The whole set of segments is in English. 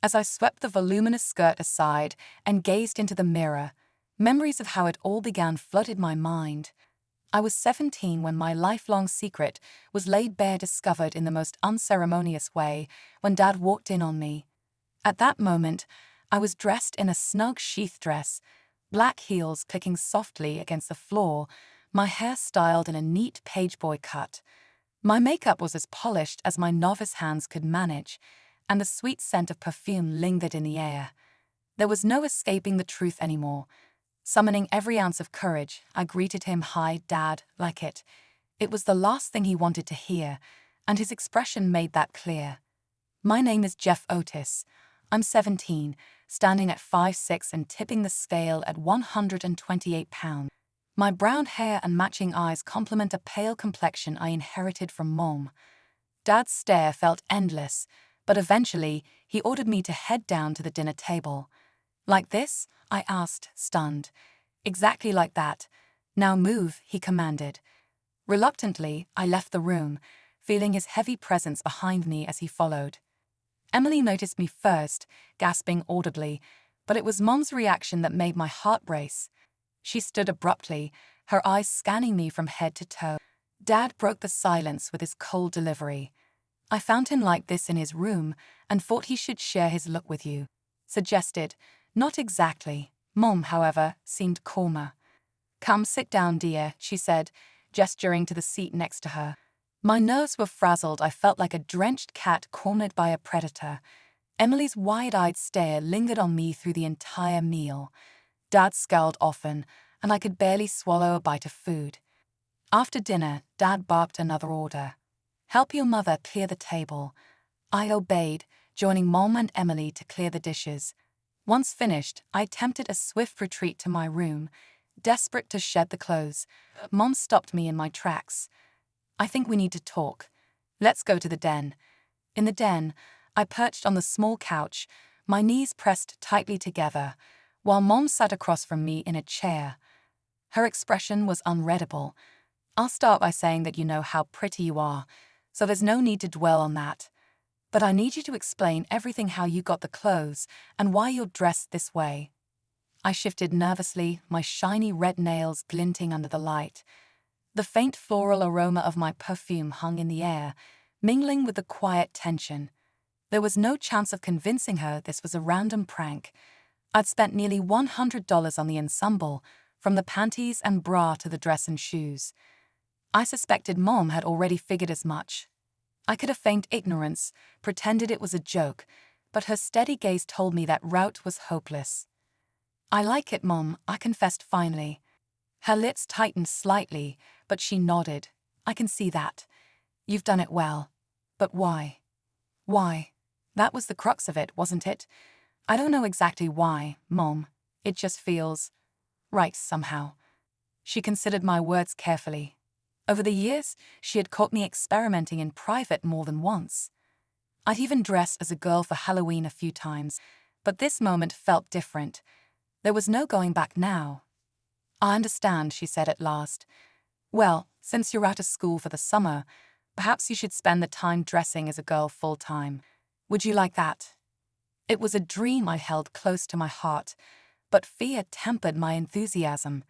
As I swept the voluminous skirt aside and gazed into the mirror, memories of how it all began flooded my mind. I was 17 when my lifelong secret was laid bare, discovered in the most unceremonious way when Dad walked in on me. At that moment, I was dressed in a snug sheath dress, black heels clicking softly against the floor, my hair styled in a neat pageboy cut. My makeup was as polished as my novice hands could manage, and the sweet scent of perfume lingered in the air. There was no escaping the truth anymore. Summoning every ounce of courage, I greeted him. "Hi, Dad," like it. It was the last thing he wanted to hear, and his expression made that clear. "My name is Jeff Otis. I'm 17, standing at 5'6" and tipping the scale at 128 pounds. My brown hair and matching eyes complement a pale complexion I inherited from Mom." Dad's stare felt endless, but eventually he ordered me to head down to the dinner table. "Like this?" I asked, stunned. "Exactly like that. Now move," he commanded. Reluctantly, I left the room, feeling his heavy presence behind me as he followed. Emily noticed me first, gasping audibly, but it was Mom's reaction that made my heart race. She stood abruptly, her eyes scanning me from head to toe. Dad broke the silence with his cold delivery. "I found him like this in his room and thought he should share his look with you." Suggested. "Not exactly." Mom, however, seemed calmer. "Come sit down, dear," she said, gesturing to the seat next to her. My nerves were frazzled. I felt like a drenched cat cornered by a predator. Emily's wide-eyed stare lingered on me through the entire meal. Dad scowled often, and I could barely swallow a bite of food. After dinner, Dad barked another order. "Help your mother clear the table." I obeyed, joining Mom and Emily to clear the dishes. Once finished, I attempted a swift retreat to my room, desperate to shed the clothes. Mom stopped me in my tracks. "I think we need to talk. Let's go to the den." In the den, I perched on the small couch, my knees pressed tightly together, while Mom sat across from me in a chair. Her expression was unreadable. "I'll start by saying that you know how pretty you are, so there's no need to dwell on that. But I need you to explain everything: how you got the clothes and why you're dressed this way." I shifted nervously, my shiny red nails glinting under the light. The faint floral aroma of my perfume hung in the air, mingling with the quiet tension. There was no chance of convincing her this was a random prank. I'd spent nearly $100 on the ensemble, from the panties and bra to the dress and shoes. I suspected Mom had already figured as much. I could have feigned ignorance, pretended it was a joke, but her steady gaze told me that route was hopeless. "I like it, Mom," I confessed finally. Her lips tightened slightly, but she nodded. "I can see that. You've done it well. But why?" "Why?" That was the crux of it, wasn't it? "I don't know exactly why, Mom. It just feels right somehow." She considered my words carefully. Over the years, she had caught me experimenting in private more than once. I'd even dressed as a girl for Halloween a few times, but this moment felt different. There was no going back now. "I understand," she said at last. "Well, since you're out of school for the summer, perhaps you should spend the time dressing as a girl full-time. Would you like that?" It was a dream I held close to my heart, but fear tempered my enthusiasm.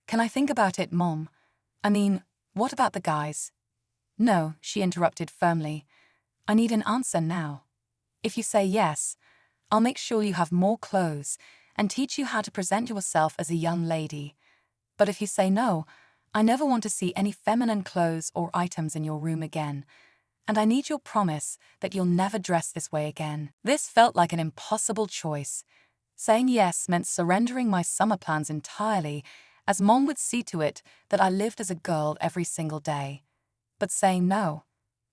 "Can I think about it, Mom? I mean, what about the guys?" "No," she interrupted firmly. "I need an answer now. If you say yes, I'll make sure you have more clothes and teach you how to present yourself as a young lady. But if you say no, I never want to see any feminine clothes or items in your room again. And I need your promise that you'll never dress this way again." This felt like an impossible choice. Saying yes meant surrendering my summer plans entirely, as Mom would see to it that I lived as a girl every single day. But saying no,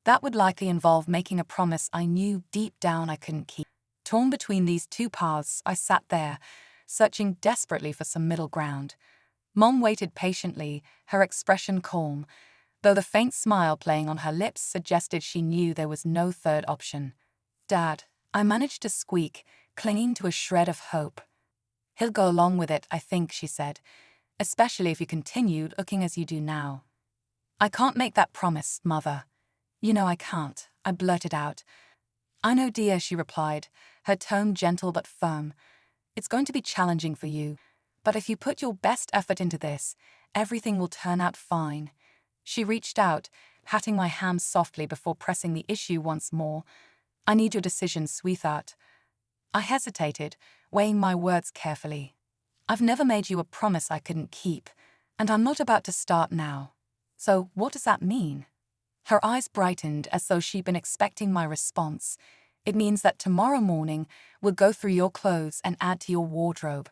that would likely involve making a promise I knew deep down I couldn't keep. Torn between these two paths, I sat there, searching desperately for some middle ground. Mom waited patiently, her expression calm, though the faint smile playing on her lips suggested she knew there was no third option. "Dad," I managed to squeak, clinging to a shred of hope. "He'll go along with it, I think," she said, "especially if you continue looking as you do now." "I can't make that promise, Mother." "You know I can't," I blurted out. "I know, dear," she replied, her tone gentle but firm. "It's going to be challenging for you, but if you put your best effort into this, everything will turn out fine." She reached out, patting my hand softly before pressing the issue once more. "I need your decision, sweetheart." I hesitated, weighing my words carefully. "I've never made you a promise I couldn't keep, and I'm not about to start now. So what does that mean?" Her eyes brightened as though she'd been expecting my response. "It means that tomorrow morning we'll go through your clothes and add to your wardrobe.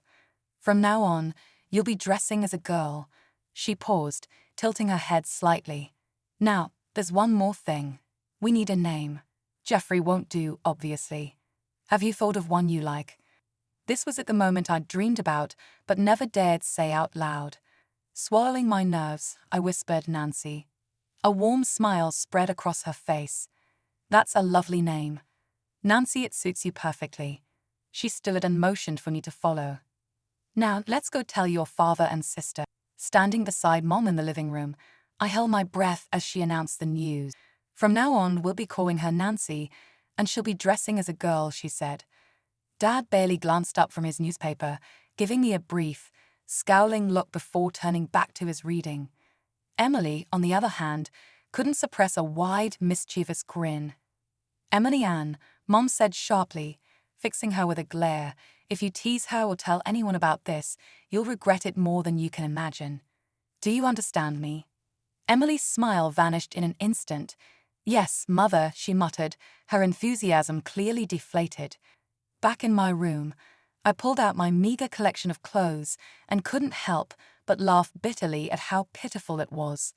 From now on, you'll be dressing as a girl." She paused, tilting her head slightly. "Now, there's one more thing. We need a name. Jeffrey won't do, obviously. Have you thought of one you like?" This was at the moment I'd dreamed about, but never dared say out loud. Swallowing my nerves, I whispered Nancy. A warm smile spread across her face. "That's a lovely name. Nancy, it suits you perfectly." She stood and motioned for me to follow. "Now, let's go tell your father and sister." Standing beside Mom in the living room, I held my breath as she announced the news. "From now on, we'll be calling her Nancy, and she'll be dressing as a girl," she said. Dad barely glanced up from his newspaper, giving me a brief, scowling look before turning back to his reading. Emily, on the other hand, couldn't suppress a wide, mischievous grin. "Emily Ann," Mom said sharply, fixing her with a glare, "if you tease her or tell anyone about this, you'll regret it more than you can imagine. Do you understand me?" Emily's smile vanished in an instant. "Yes, Mother," she muttered, her enthusiasm clearly deflated. Back in my room, I pulled out my meager collection of clothes and couldn't help but laugh bitterly at how pitiful it was.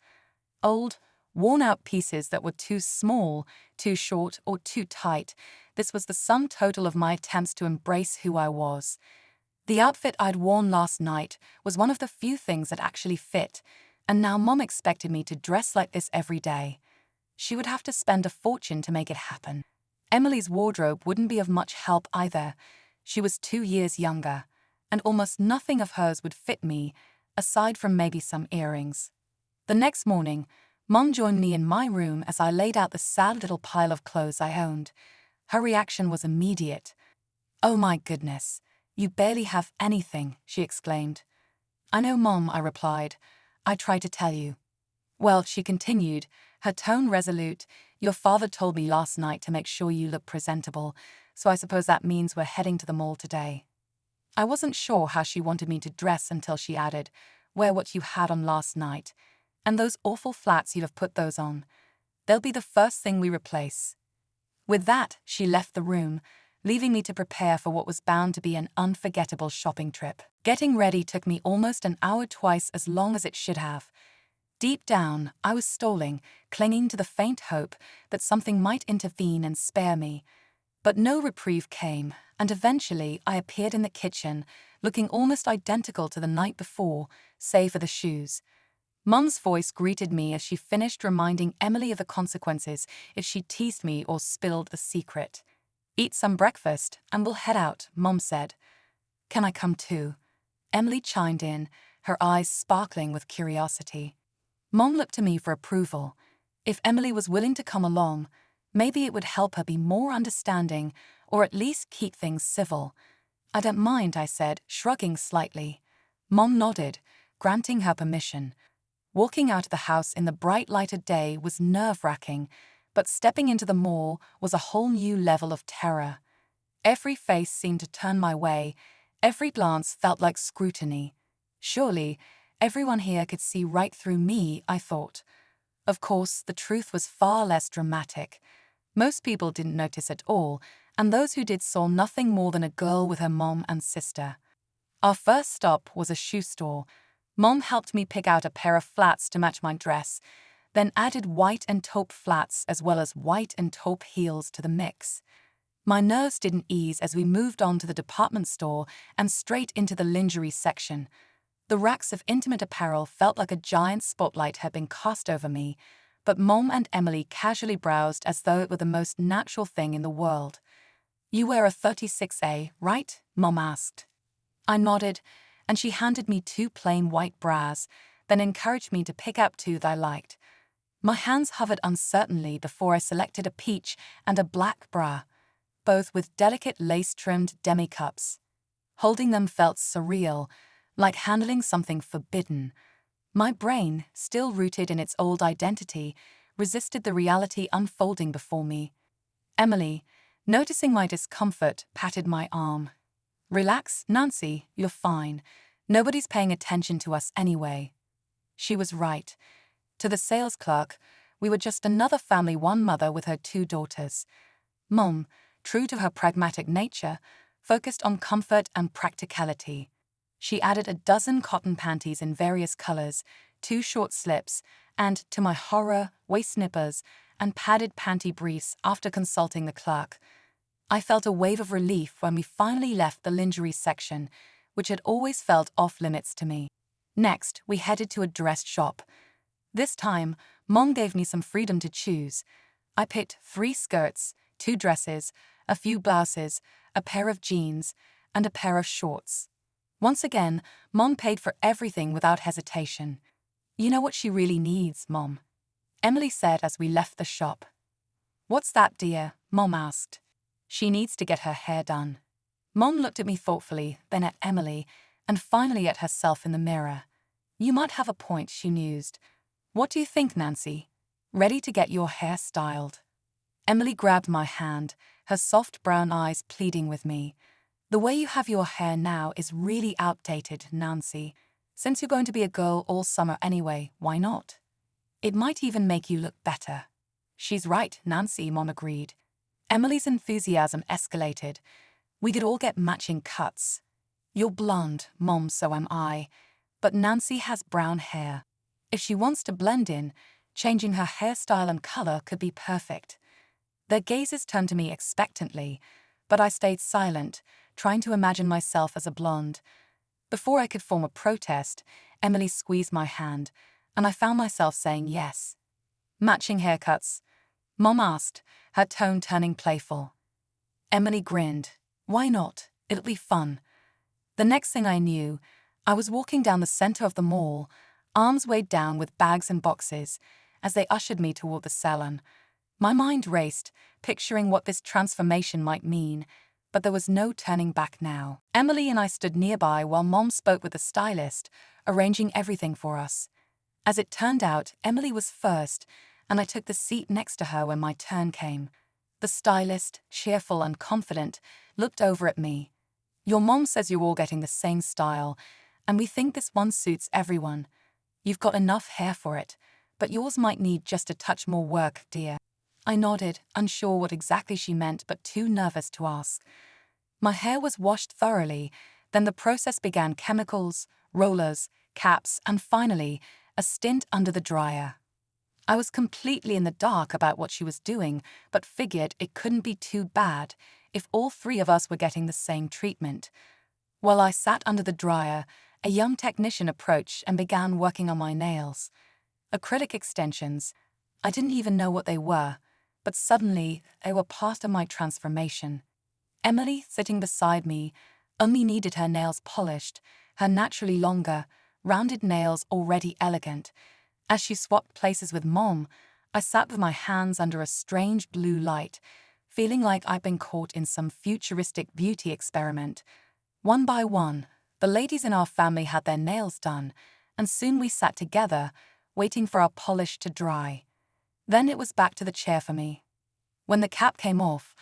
Old, worn-out pieces that were too small, too short, or too tight. This was the sum total of my attempts to embrace who I was. The outfit I'd worn last night was one of the few things that actually fit, and now Mom expected me to dress like this every day. She would have to spend a fortune to make it happen. Emily's wardrobe wouldn't be of much help either. She was 2 years younger, and almost nothing of hers would fit me, aside from maybe some earrings. The next morning, Mom joined me in my room as I laid out the sad little pile of clothes I owned. Her reaction was immediate. "Oh my goodness, you barely have anything," she exclaimed. "I know, Mom," I replied. "I tried to tell you." "Well," she continued, her tone resolute, "your father told me last night to make sure you look presentable, so I suppose that means we're heading to the mall today." I wasn't sure how she wanted me to dress until she added, "Wear what you had on last night. And those awful flats, you have put those on. They'll be the first thing we replace." With that, she left the room, leaving me to prepare for what was bound to be an unforgettable shopping trip. Getting ready took me almost an hour, twice as long as it should have. Deep down, I was stalling, clinging to the faint hope that something might intervene and spare me. But no reprieve came, and eventually I appeared in the kitchen, looking almost identical to the night before, save for the shoes. Mum's voice greeted me as she finished reminding Emily of the consequences if she teased me or spilled a secret. "Eat some breakfast, and we'll head out," Mum said. "Can I come too?" Emily chimed in, her eyes sparkling with curiosity. Mom looked to me for approval. If Emily was willing to come along, maybe it would help her be more understanding, or at least keep things civil. "I don't mind," I said, shrugging slightly. Mom nodded, granting her permission. Walking out of the house in the bright light of day was nerve-wracking, but stepping into the mall was a whole new level of terror. Every face seemed to turn my way, every glance felt like scrutiny. Surely, everyone here could see right through me, I thought. Of course, the truth was far less dramatic. Most people didn't notice at all, and those who did saw nothing more than a girl with her mom and sister. Our first stop was a shoe store. Mom helped me pick out a pair of flats to match my dress, then added white and taupe flats as well as white and taupe heels to the mix. My nerves didn't ease as we moved on to the department store and straight into the lingerie section. The racks of intimate apparel felt like a giant spotlight had been cast over me, but Mom and Emily casually browsed as though it were the most natural thing in the world. "You wear a 36A, right?" Mom asked. I nodded, and she handed me 2 plain white bras, then encouraged me to pick out 2 that I liked. My hands hovered uncertainly before I selected a peach and a black bra. both with delicate lace-trimmed demi-cups. Holding them felt surreal, like handling something forbidden. My brain, still rooted in its old identity, resisted the reality unfolding before me. Emily, noticing my discomfort, patted my arm. "Relax, Nancy, you're fine. Nobody's paying attention to us anyway." She was right. To the sales clerk, we were just another family, one mother with her two daughters. Mom, true to her pragmatic nature, focused on comfort and practicality. She added a dozen cotton panties in various colors, 2 short slips, and, to my horror, waist snippers and padded panty briefs after consulting the clerk. I felt a wave of relief when we finally left the lingerie section, which had always felt off-limits to me. Next, we headed to a dress shop. This time, Mom gave me some freedom to choose. I picked 3 skirts, 2 dresses, a few blouses, a pair of jeans, and a pair of shorts. Once again, Mom paid for everything without hesitation. "You know what she really needs, Mom?" Emily said as we left the shop. "What's that, dear?" Mom asked. "She needs to get her hair done." Mom looked at me thoughtfully, then at Emily, and finally at herself in the mirror. "You might have a point," she mused. "What do you think, Nancy? Ready to get your hair styled?" Emily grabbed my hand, her soft brown eyes pleading with me. "The way you have your hair now is really outdated, Nancy. Since you're going to be a girl all summer anyway, why not? It might even make you look better." "She's right, Nancy," Mom agreed. Emily's enthusiasm escalated. "We could all get matching cuts. You're blonde, Mom, so am I. But Nancy has brown hair. If she wants to blend in, changing her hairstyle and color could be perfect." Their gazes turned to me expectantly, but I stayed silent, trying to imagine myself as a blonde. Before I could form a protest, Emily squeezed my hand, and I found myself saying yes. "Matching haircuts?" Mom asked, her tone turning playful. Emily grinned. "Why not? It'll be fun." The next thing I knew, I was walking down the center of the mall, arms weighed down with bags and boxes, as they ushered me toward the salon. My mind raced, picturing what this transformation might mean, but there was no turning back now. Emily and I stood nearby while Mom spoke with the stylist, arranging everything for us. As it turned out, Emily was first, and I took the seat next to her when my turn came. The stylist, cheerful and confident, looked over at me. "Your mom says you're all getting the same style, and we think this one suits everyone. You've got enough hair for it, but yours might need just a touch more work, dear." I nodded, unsure what exactly she meant but too nervous to ask. My hair was washed thoroughly, then the process began: chemicals, rollers, caps, and finally, a stint under the dryer. I was completely in the dark about what she was doing, but figured it couldn't be too bad if all 3 of us were getting the same treatment. While I sat under the dryer, a young technician approached and began working on my nails. Acrylic extensions. I didn't even know what they were, but suddenly they were part of my transformation. Emily, sitting beside me, only needed her nails polished, her naturally longer, rounded nails already elegant. As she swapped places with Mom, I sat with my hands under a strange blue light, feeling like I'd been caught in some futuristic beauty experiment. One by one, the ladies in our family had their nails done, and soon we sat together, waiting for our polish to dry. Then it was back to the chair for me. When the cap came off,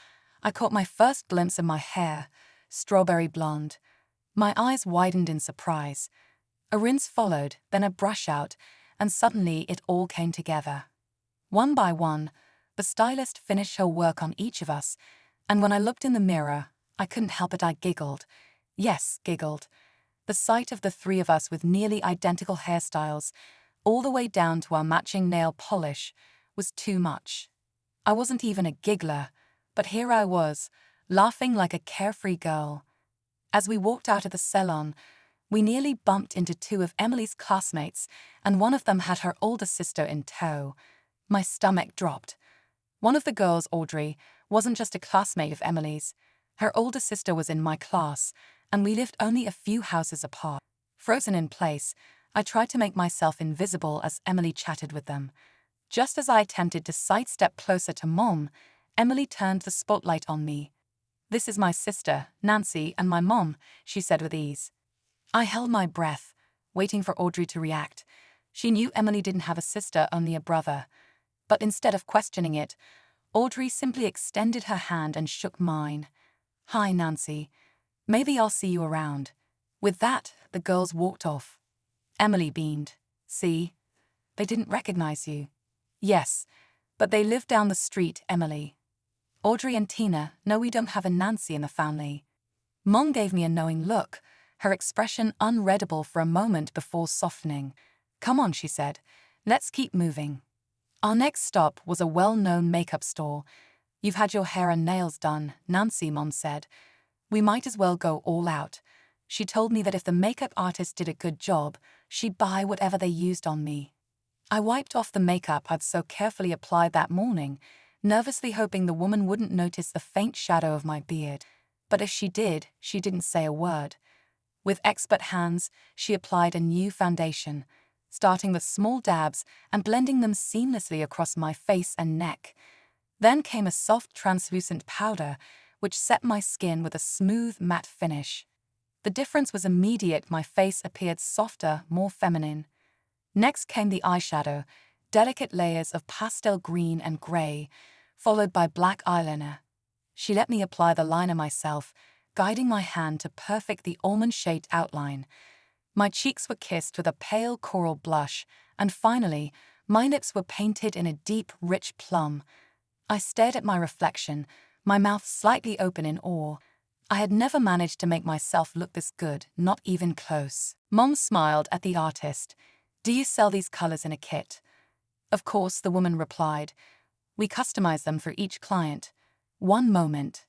I caught my first glimpse of my hair, strawberry blonde. My eyes widened in surprise. A rinse followed, then a brush out, and suddenly it all came together. One by one, the stylist finished her work on each of us, and when I looked in the mirror, I couldn't help it, I giggled. Yes, giggled. The sight of the 3 of us with nearly identical hairstyles, all the way down to our matching nail polish, was too much. I wasn't even a giggler, but here I was, laughing like a carefree girl. As we walked out of the salon, we nearly bumped into 2 of Emily's classmates, and one of them had her older sister in tow. My stomach dropped. One of the girls, Audrey, wasn't just a classmate of Emily's. Her older sister was in my class, and we lived only a few houses apart. Frozen in place, I tried to make myself invisible as Emily chatted with them. Just as I attempted to sidestep closer to Mom, Emily turned the spotlight on me. "This is my sister, Nancy, and my mom," she said with ease. I held my breath, waiting for Audrey to react. She knew Emily didn't have a sister, only a brother. But instead of questioning it, Audrey simply extended her hand and shook mine. "Hi, Nancy. Maybe I'll see you around." With that, the girls walked off. Emily beamed. "See? They didn't recognize you." "Yes, but they live down the street, Emily." "Audrey and Tina, no, we don't have a Nancy in the family." Mom gave me a knowing look, her expression unreadable for a moment before softening. "Come on," she said. "Let's keep moving." Our next stop was a well-known makeup store. "You've had your hair and nails done, Nancy," Mom said. "We might as well go all out." She told me that if the makeup artist did a good job, she'd buy whatever they used on me. I wiped off the makeup I'd so carefully applied that morning, nervously hoping the woman wouldn't notice the faint shadow of my beard. But if she did, she didn't say a word. With expert hands, she applied a new foundation, starting with small dabs and blending them seamlessly across my face and neck. Then came a soft translucent powder, which set my skin with a smooth matte finish. The difference was immediate. My face appeared softer, more feminine. Next came the eyeshadow, delicate layers of pastel green and grey, followed by black eyeliner. She let me apply the liner myself, guiding my hand to perfect the almond-shaped outline. My cheeks were kissed with a pale coral blush, and finally, my lips were painted in a deep, rich plum. I stared at my reflection, my mouth slightly open in awe. I had never managed to make myself look this good, not even close. Mom smiled at the artist. "Do you sell these colors in a kit?" "Of course," the woman replied. "We customize them for each client." One moment.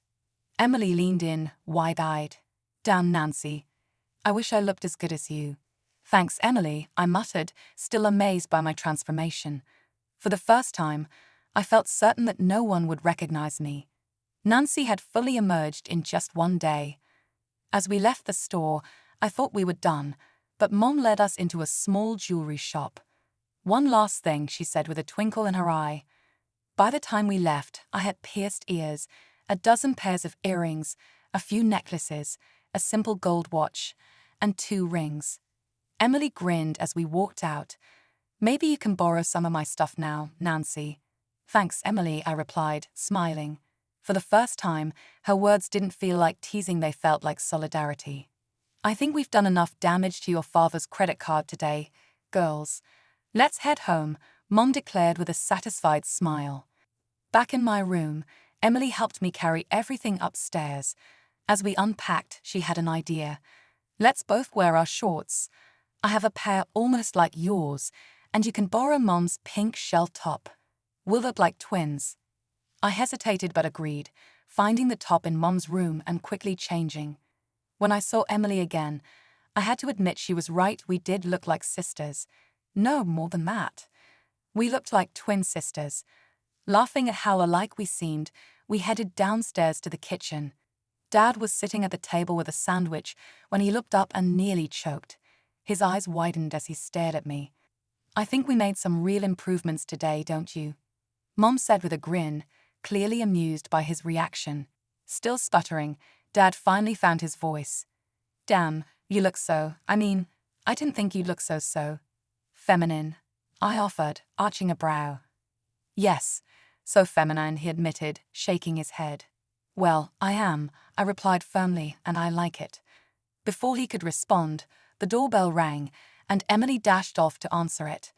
Emily leaned in, wide-eyed. "Damn, Nancy. I wish I looked as good as you." "Thanks, Emily," I muttered, still amazed by my transformation. For the first time, I felt certain that no one would recognize me. Nancy had fully emerged in just one day. As we left the store, I thought we were done, but Mom led us into a small jewelry shop. "One last thing," she said with a twinkle in her eye. By the time we left, I had pierced ears, a dozen pairs of earrings, a few necklaces, a simple gold watch, and 2 rings. Emily grinned as we walked out. "Maybe you can borrow some of my stuff now, Nancy." "Thanks, Emily," I replied, smiling. For the first time, her words didn't feel like teasing, they felt like solidarity. "I think we've done enough damage to your father's credit card today, girls. Let's head home," Mom declared with a satisfied smile. Back in my room, Emily helped me carry everything upstairs. As we unpacked, she had an idea. "Let's both wear our shorts. I have a pair almost like yours, and you can borrow Mom's pink shell top. We'll look like twins." I hesitated but agreed, finding the top in Mom's room and quickly changing. When I saw Emily again, I had to admit she was right, we did look like sisters. No, more than that. We looked like twin sisters. Laughing at how alike we seemed, we headed downstairs to the kitchen. Dad was sitting at the table with a sandwich when he looked up and nearly choked. His eyes widened as he stared at me. "I think we made some real improvements today, don't you?" Mom said with a grin, clearly amused by his reaction. Still sputtering, Dad finally found his voice. "Damn, you look I didn't think you'd look so feminine," I offered, arching a brow. "Yes, so feminine," he admitted, shaking his head. "Well, I am," I replied firmly, "and I like it." Before he could respond, the doorbell rang, and Emily dashed off to answer it.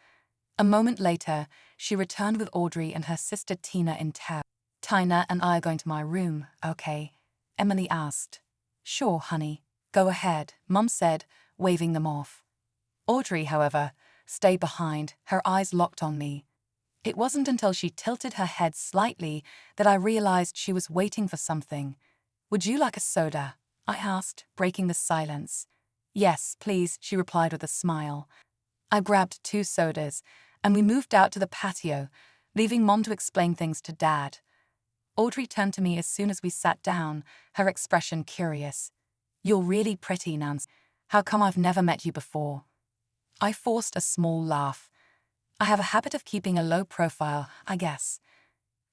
A moment later, she returned with Audrey and her sister Tina in tow. "Tina and I are going to my room, okay?" Emily asked. "Sure, honey. Go ahead," Mom said, waving them off. Audrey, however, stayed behind, her eyes locked on me. It wasn't until she tilted her head slightly that I realized she was waiting for something. "Would you like a soda?" I asked, breaking the silence. "Yes, please," she replied with a smile. I grabbed 2 sodas, and we moved out to the patio, leaving Mom to explain things to Dad. Audrey turned to me as soon as we sat down, her expression curious. "You're really pretty, Nance. How come I've never met you before?" I forced a small laugh. "I have a habit of keeping a low profile, I guess."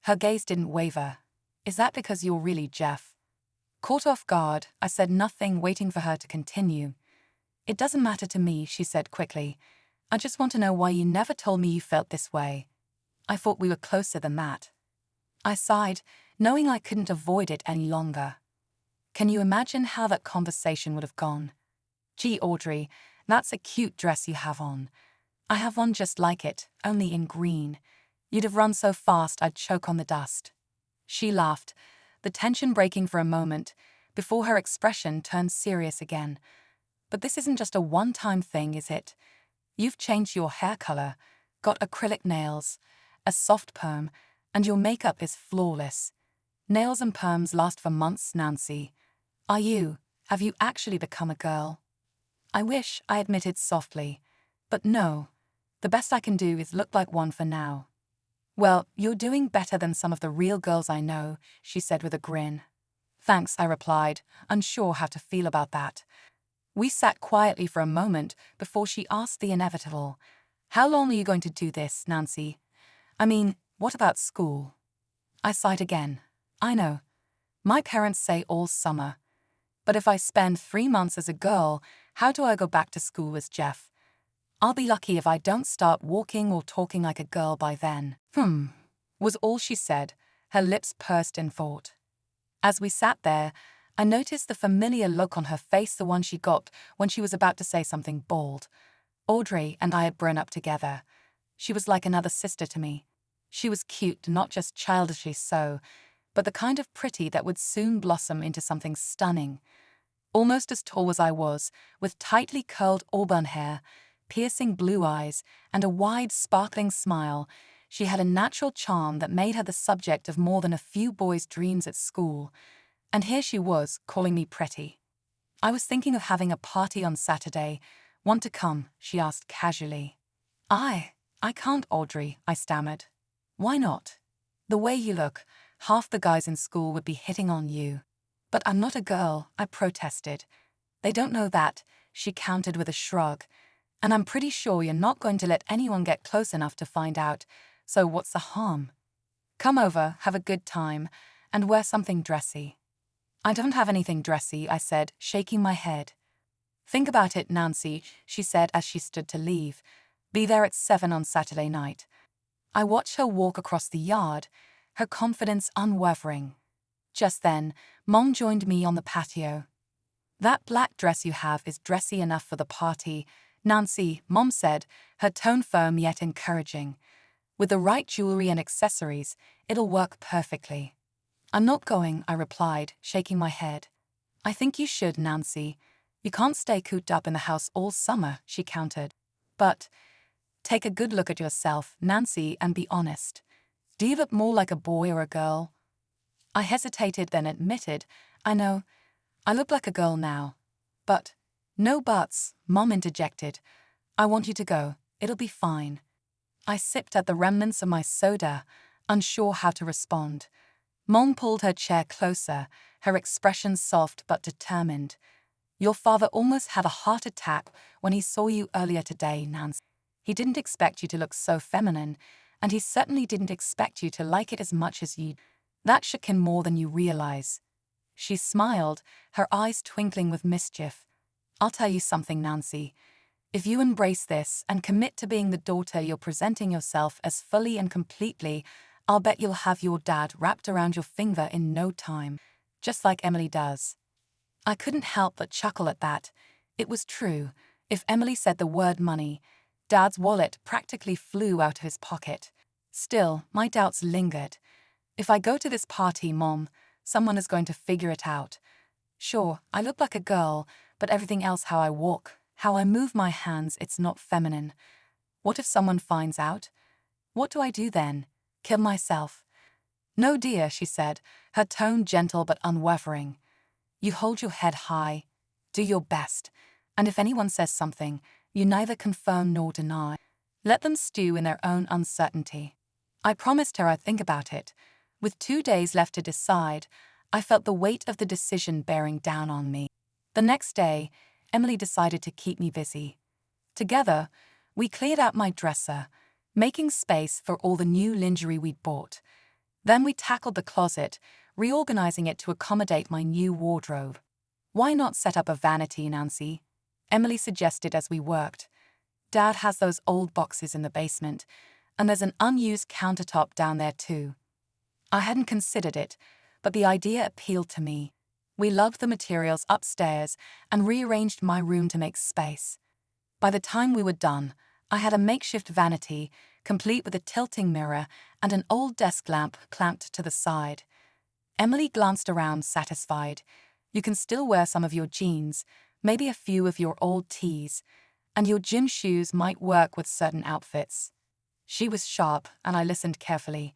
Her gaze didn't waver. "Is that because you're really Jeff?" Caught off guard, I said nothing, waiting for her to continue. It doesn't matter to me, she said quickly. I just want to know why you never told me you felt this way. I thought we were closer than that. I sighed, knowing I couldn't avoid it any longer. Can you imagine how that conversation would have gone? Gee, Audrey, that's a cute dress you have on. I have one just like it, only in green. You'd have run so fast I'd choke on the dust. She laughed, the tension breaking for a moment, before her expression turned serious again. But this isn't just a one-time thing, is it? You've changed your hair color, got acrylic nails, a soft perm, and your makeup is flawless. Nails and perms last for months, Nancy. Have you actually become a girl? I wish, I admitted softly. But no, the best I can do is look like one for now. Well, you're doing better than some of the real girls I know, she said with a grin. Thanks, I replied, unsure how to feel about that. We sat quietly for a moment before she asked the inevitable. How long are you going to do this, Nancy? I mean, what about school? I sighed again. I know. My parents say all summer. But if I spend 3 months as a girl, how do I go back to school as Jeff? I'll be lucky if I don't start walking or talking like a girl by then. Was all she said, her lips pursed in thought. As we sat there, I noticed the familiar look on her face, the one she got when she was about to say something bold. Audrey and I had grown up together. She was like another sister to me. She was cute, not just childishly so, but the kind of pretty that would soon blossom into something stunning. Almost as tall as I was, with tightly curled auburn hair, piercing blue eyes, and a wide, sparkling smile, she had a natural charm that made her the subject of more than a few boys' dreams at school. And here she was, calling me pretty. I was thinking of having a party on Saturday. Want to come? She asked casually. I can't, Audrey, I stammered. Why not? The way you look, half the guys in school would be hitting on you. But I'm not a girl, I protested. They don't know that, she countered with a shrug. And I'm pretty sure you're not going to let anyone get close enough to find out, so what's the harm? Come over, have a good time, and wear something dressy. I don't have anything dressy, I said, shaking my head. Think about it, Nancy, she said as she stood to leave. Be there at 7 on Saturday night. I watched her walk across the yard, her confidence unwavering. Just then, Mom joined me on the patio. That black dress you have is dressy enough for the party, Nancy, Mom said, her tone firm yet encouraging. With the right jewelry and accessories, it'll work perfectly. I'm not going, I replied, shaking my head. I think you should, Nancy. You can't stay cooped up in the house all summer, she countered. But take a good look at yourself, Nancy, and be honest. Do you look more like a boy or a girl? I hesitated, then admitted, I know, I look like a girl now. But no buts, Mom interjected. I want you to go. It'll be fine. I sipped at the remnants of my soda, unsure how to respond. Mom pulled her chair closer, her expression soft but determined. Your father almost had a heart attack when he saw you earlier today, Nancy. He didn't expect you to look so feminine, and he certainly didn't expect you to like it as much as you. That shook him more than you realize. She smiled, her eyes twinkling with mischief. I'll tell you something, Nancy. If you embrace this and commit to being the daughter you're presenting yourself as fully and completely, I'll bet you'll have your dad wrapped around your finger in no time, just like Emily does. I couldn't help but chuckle at that. It was true. If Emily said the word money, Dad's wallet practically flew out of his pocket. Still, my doubts lingered. If I go to this party, Mom, someone is going to figure it out. Sure, I look like a girl, but everything else, how I walk, how I move my hands, it's not feminine. What if someone finds out? What do I do then? Kill myself? No, dear, she said, her tone gentle but unwavering. You hold your head high, do your best, and if anyone says something, you neither confirm nor deny. Let them stew in their own uncertainty. I promised her I'd think about it. With 2 days left to decide, I felt the weight of the decision bearing down on me. The next day, Emily decided to keep me busy. Together, we cleared out my dresser, making space for all the new lingerie we'd bought. Then we tackled the closet, reorganizing it to accommodate my new wardrobe. "Why not set up a vanity, Nancy?" Emily suggested as we worked. "Dad has those old boxes in the basement, and there's an unused countertop down there too." I hadn't considered it, but the idea appealed to me. We loved the materials upstairs and rearranged my room to make space. By the time we were done, I had a makeshift vanity, complete with a tilting mirror and an old desk lamp clamped to the side. Emily glanced around, satisfied. "You can still wear some of your jeans, maybe a few of your old tees, and your gym shoes might work with certain outfits." She was sharp, and I listened carefully.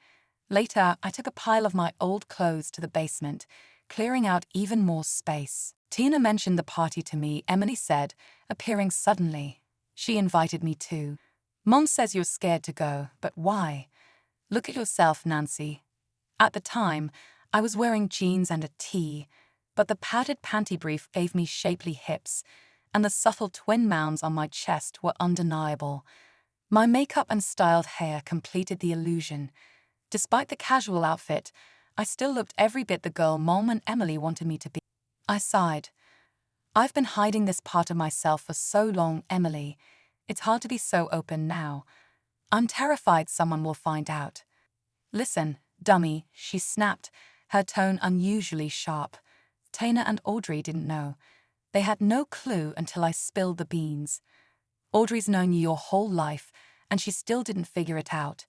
Later, I took a pile of my old clothes to the basement, clearing out even more space. "Tina mentioned the party to me," Emily said, appearing suddenly. "She invited me too. Mom says you're scared to go, but why? Look at yourself, Nancy." At the time, I was wearing jeans and a tee, but the padded panty brief gave me shapely hips, and the subtle twin mounds on my chest were undeniable. My makeup and styled hair completed the illusion. Despite the casual outfit, I still looked every bit the girl Mom and Emily wanted me to be. I sighed. "I've been hiding this part of myself for so long, Emily. It's hard to be so open now. I'm terrified someone will find out." "Listen, dummy," she snapped, her tone unusually sharp. "Tana and Audrey didn't know. They had no clue until I spilled the beans. Audrey's known you your whole life, and she still didn't figure it out.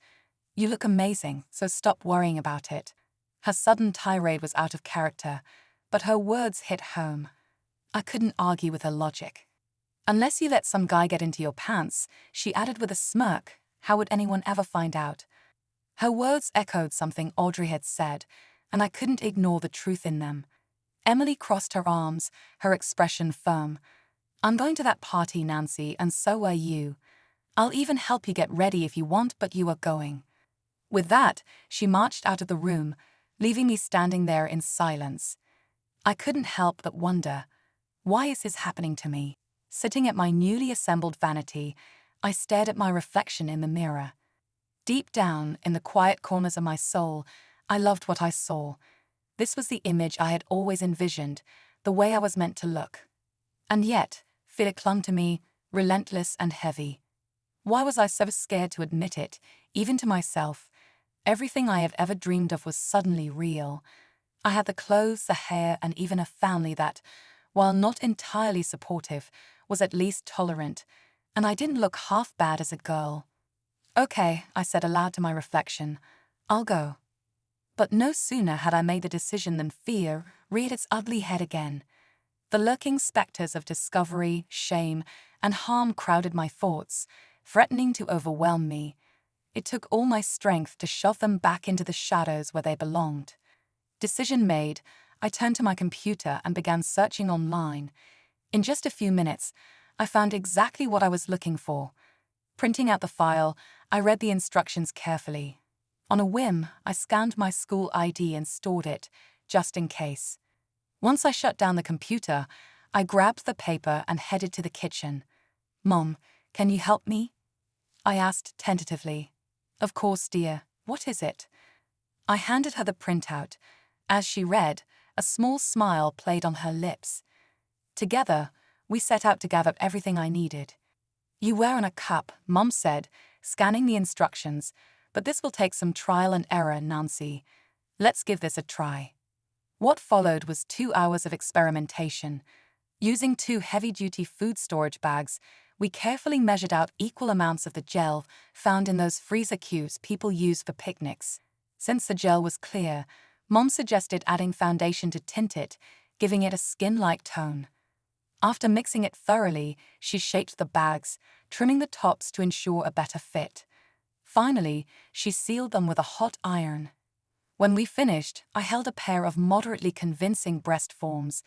You look amazing, so stop worrying about it." Her sudden tirade was out of character, but her words hit home. I couldn't argue with her logic. "Unless you let some guy get into your pants," she added with a smirk, "how would anyone ever find out?" Her words echoed something Audrey had said, and I couldn't ignore the truth in them. Emily crossed her arms, her expression firm. "I'm going to that party, Nancy, and so are you. I'll even help you get ready if you want, but you are going." With that, she marched out of the room, leaving me standing there in silence. I couldn't help but wonder, why is this happening to me? Sitting at my newly assembled vanity, I stared at my reflection in the mirror. Deep down, in the quiet corners of my soul, I loved what I saw. This was the image I had always envisioned, the way I was meant to look. And yet, fear clung to me, relentless and heavy. Why was I so scared to admit it, even to myself? Everything I had ever dreamed of was suddenly real. I had the clothes, the hair, and even a family that, while not entirely supportive, was at least tolerant, and I didn't look half bad as a girl. "Okay," I said aloud to my reflection, "I'll go." But no sooner had I made the decision than fear reared its ugly head again. The lurking specters of discovery, shame, and harm crowded my thoughts, threatening to overwhelm me. It took all my strength to shove them back into the shadows where they belonged. Decision made, I turned to my computer and began searching online. In just a few minutes, I found exactly what I was looking for. Printing out the file, I read the instructions carefully. On a whim, I scanned my school ID and stored it, just in case. Once I shut down the computer, I grabbed the paper and headed to the kitchen. "Mom, can you help me?" I asked tentatively. "Of course, dear. What is it?" I handed her the printout. As she read, a small smile played on her lips. Together, we set out to gather everything I needed. "You wear on a cup," Mom said, scanning the instructions, "but this will take some trial and error, Nancy. Let's give this a try." What followed was 2 hours of experimentation. Using 2 heavy-duty food storage bags, we carefully measured out equal amounts of the gel found in those freezer cubes people use for picnics. Since the gel was clear, Mom suggested adding foundation to tint it, giving it a skin-like tone. After mixing it thoroughly, she shaped the bags, trimming the tops to ensure a better fit. Finally, she sealed them with a hot iron. When we finished, I held a pair of moderately convincing breast forms.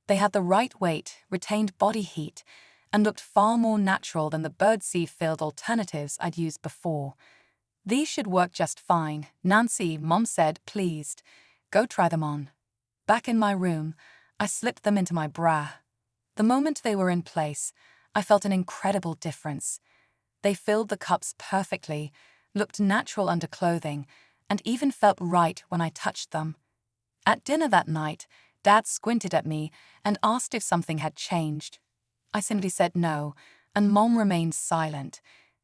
They had the right weight, retained body heat, and looked far more natural than the birdseed-filled alternatives I'd used before. "These should work just fine, Nancy," Mom said, pleased. "Go try them on." Back in my room, I slipped them into my bra. The moment they were in place, I felt an incredible difference. They filled the cups perfectly, looked natural under clothing, and even felt right when I touched them. At dinner that night, Dad squinted at me and asked if something had changed. I simply said no, and Mom remained silent.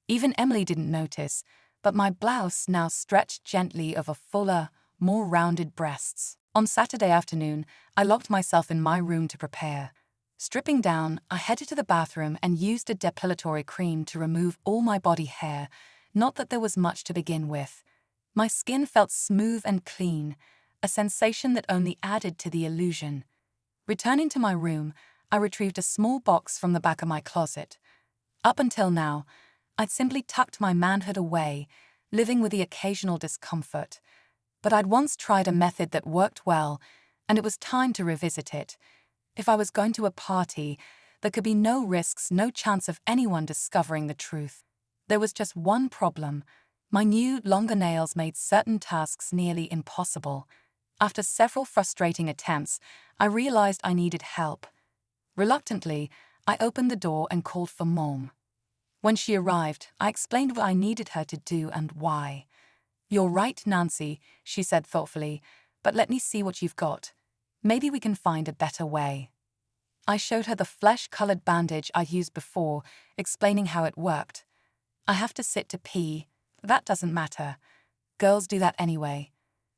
Even Emily didn't notice, but my blouse now stretched gently over fuller, more rounded breasts. On Saturday afternoon, I locked myself in my room to prepare. Stripping down, I headed to the bathroom and used a depilatory cream to remove all my body hair, not that there was much to begin with. My skin felt smooth and clean, a sensation that only added to the illusion. Returning to my room, I retrieved a small box from the back of my closet. Up until now, I'd simply tucked my manhood away, living with the occasional discomfort. But I'd once tried a method that worked well, and it was time to revisit it. If I was going to a party, there could be no risks, no chance of anyone discovering the truth. There was just one problem. My new, longer nails made certain tasks nearly impossible. After several frustrating attempts, I realized I needed help. Reluctantly, I opened the door and called for Mom. When she arrived, I explained what I needed her to do and why. "You're right, Nancy," she said thoughtfully, "but let me see what you've got. Maybe we can find a better way." I showed her the flesh-colored bandage I'd used before, explaining how it worked. "I have to sit to pee. That doesn't matter. Girls do that anyway.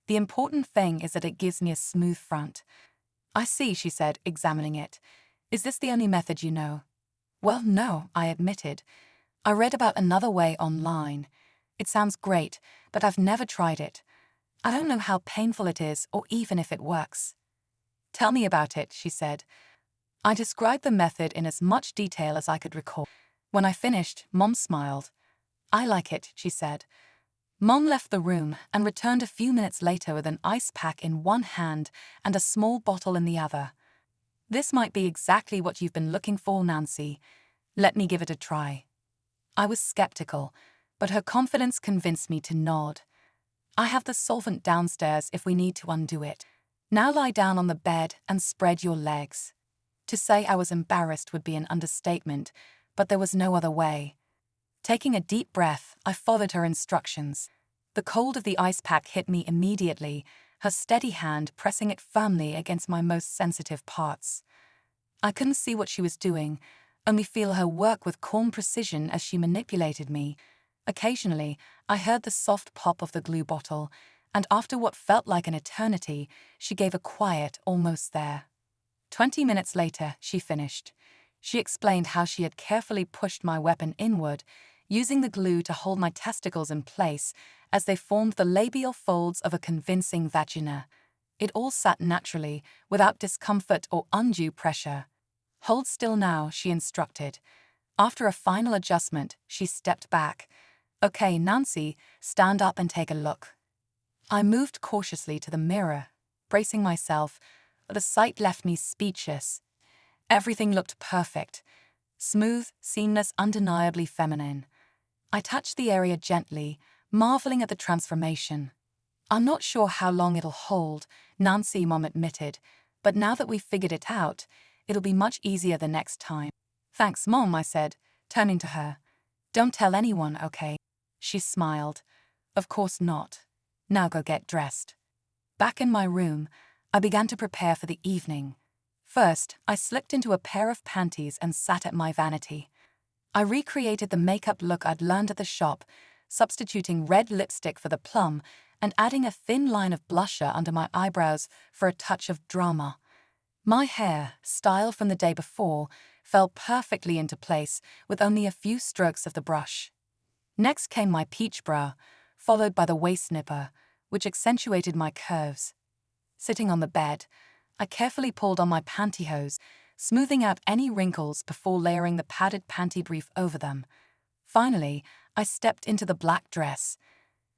The important thing is that it gives me a smooth front." "I see," she said, examining it. "Is this the only method you know?" "Well, no," I admitted. "I read about another way online. It sounds great, but I've never tried it. I don't know how painful it is or even if it works." "Tell me about it," she said. I described the method in as much detail as I could recall. When I finished, Mom smiled. "I like it," she said. Mom left the room and returned a few minutes later with an ice pack in one hand and a small bottle in the other. "This might be exactly what you've been looking for, Nancy. Let me give it a try." I was skeptical, but her confidence convinced me to nod. "I have the solvent downstairs if we need to undo it. Now lie down on the bed and spread your legs." To say I was embarrassed would be an understatement, but there was no other way. Taking a deep breath, I followed her instructions. The cold of the ice pack hit me immediately, her steady hand pressing it firmly against my most sensitive parts. I couldn't see what she was doing, only feel her work with calm precision as she manipulated me. Occasionally, I heard the soft pop of the glue bottle, and after what felt like an eternity, she gave a quiet, "almost there." 20 minutes later, she finished. She explained how she had carefully pushed my weapon inward, using the glue to hold my testicles in place as they formed the labial folds of a convincing vagina. It all sat naturally, without discomfort or undue pressure. "Hold still now," she instructed. After a final adjustment, she stepped back. "Okay, Nancy, stand up and take a look." I moved cautiously to the mirror, bracing myself, but the sight left me speechless. Everything looked perfect. Smooth, seamless, undeniably feminine. I touched the area gently, marveling at the transformation. "I'm not sure how long it'll hold," Nancy, Mom admitted, "but now that we've figured it out, it'll be much easier the next time." "Thanks, Mom," I said, turning to her. "Don't tell anyone, okay?" She smiled. "Of course not. Now go get dressed." Back in my room, I began to prepare for the evening. First, I slipped into a pair of panties and sat at my vanity. I recreated the makeup look I'd learned at the shop, substituting red lipstick for the plum and adding a thin line of blusher under my eyebrows for a touch of drama. My hair, styled from the day before, fell perfectly into place with only a few strokes of the brush. Next came my peach brow, followed by the waist nipper, which accentuated my curves. Sitting on the bed, I carefully pulled on my pantyhose, smoothing out any wrinkles before layering the padded panty brief over them. Finally, I stepped into the black dress.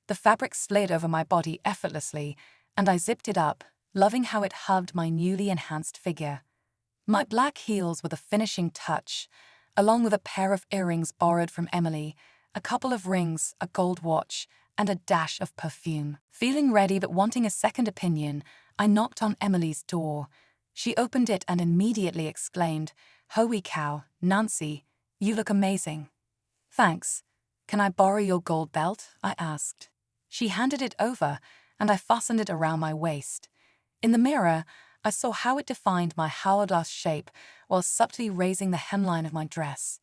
The fabric slid over my body effortlessly, and I zipped it up, loving how it hugged my newly enhanced figure. My black heels were the finishing touch, along with a pair of earrings borrowed from Emily, a couple of rings, a gold watch, and a dash of perfume. Feeling ready but wanting a second opinion, I knocked on Emily's door. She opened it and immediately exclaimed, "Holy cow, Nancy, you look amazing." "Thanks. Can I borrow your gold belt?" I asked. She handed it over, and I fastened it around my waist. In the mirror, I saw how it defined my hourglass shape while subtly raising the hemline of my dress.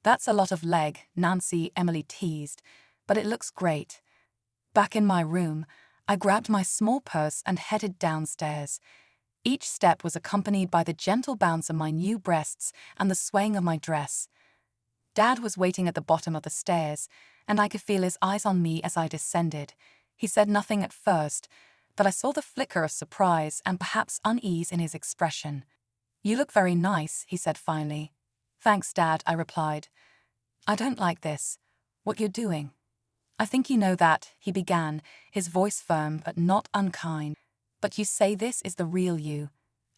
"That's a lot of leg," Emily teased, "but it looks great." Back in my room, I grabbed my small purse and headed downstairs. Each step was accompanied by the gentle bounce of my new breasts and the swaying of my dress. Dad was waiting at the bottom of the stairs, and I could feel his eyes on me as I descended. He said nothing at first, but I saw the flicker of surprise and perhaps unease in his expression. "You look very nice," he said finally. "Thanks, Dad," I replied. "I don't like this. What you're doing." "I think you know that," he began, his voice firm but not unkind. "But you say this is the real you.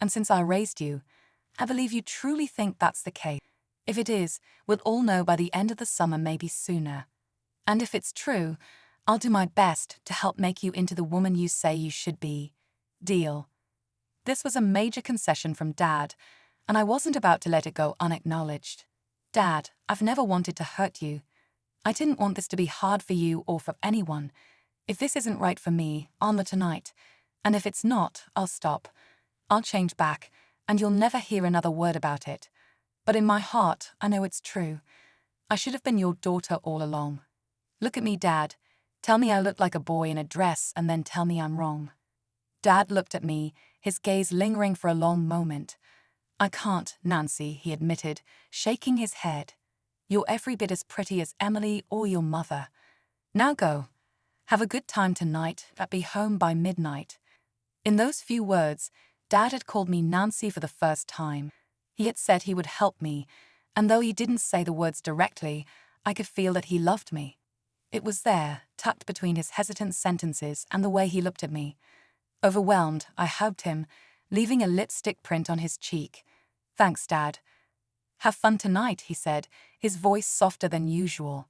And since I raised you, I believe you truly think that's the case. If it is, we'll all know by the end of the summer, maybe sooner. And if it's true, I'll do my best to help make you into the woman you say you should be. Deal?" This was a major concession from Dad, and I wasn't about to let it go unacknowledged. "Dad, I've never wanted to hurt you. I didn't want this to be hard for you or for anyone. If this isn't right for me, I'll know tonight. And if it's not, I'll stop. I'll change back, and you'll never hear another word about it. But in my heart, I know it's true. I should have been your daughter all along. Look at me, Dad. Tell me I look like a boy in a dress, and then tell me I'm wrong." Dad looked at me, his gaze lingering for a long moment. "I can't, Nancy," he admitted, shaking his head. "You're every bit as pretty as Emily or your mother. Now go. Have a good time tonight, but be home by midnight." In those few words, Dad had called me Nancy for the first time. He had said he would help me, and though he didn't say the words directly, I could feel that he loved me. It was there, tucked between his hesitant sentences and the way he looked at me. Overwhelmed, I hugged him, leaving a lipstick print on his cheek. "Thanks, Dad." "Have fun tonight," he said, his voice softer than usual.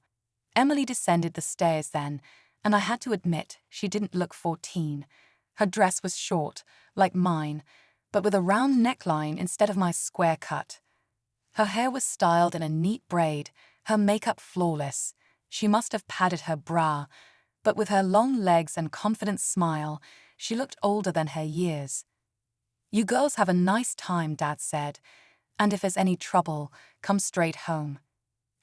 Emily descended the stairs then, and I had to admit she didn't look 14. Her dress was short, like mine, but with a round neckline instead of my square cut. Her hair was styled in a neat braid, her makeup flawless. She must have padded her bra, but with her long legs and confident smile, she looked older than her years. "You girls have a nice time," Dad said, "and if there's any trouble, come straight home."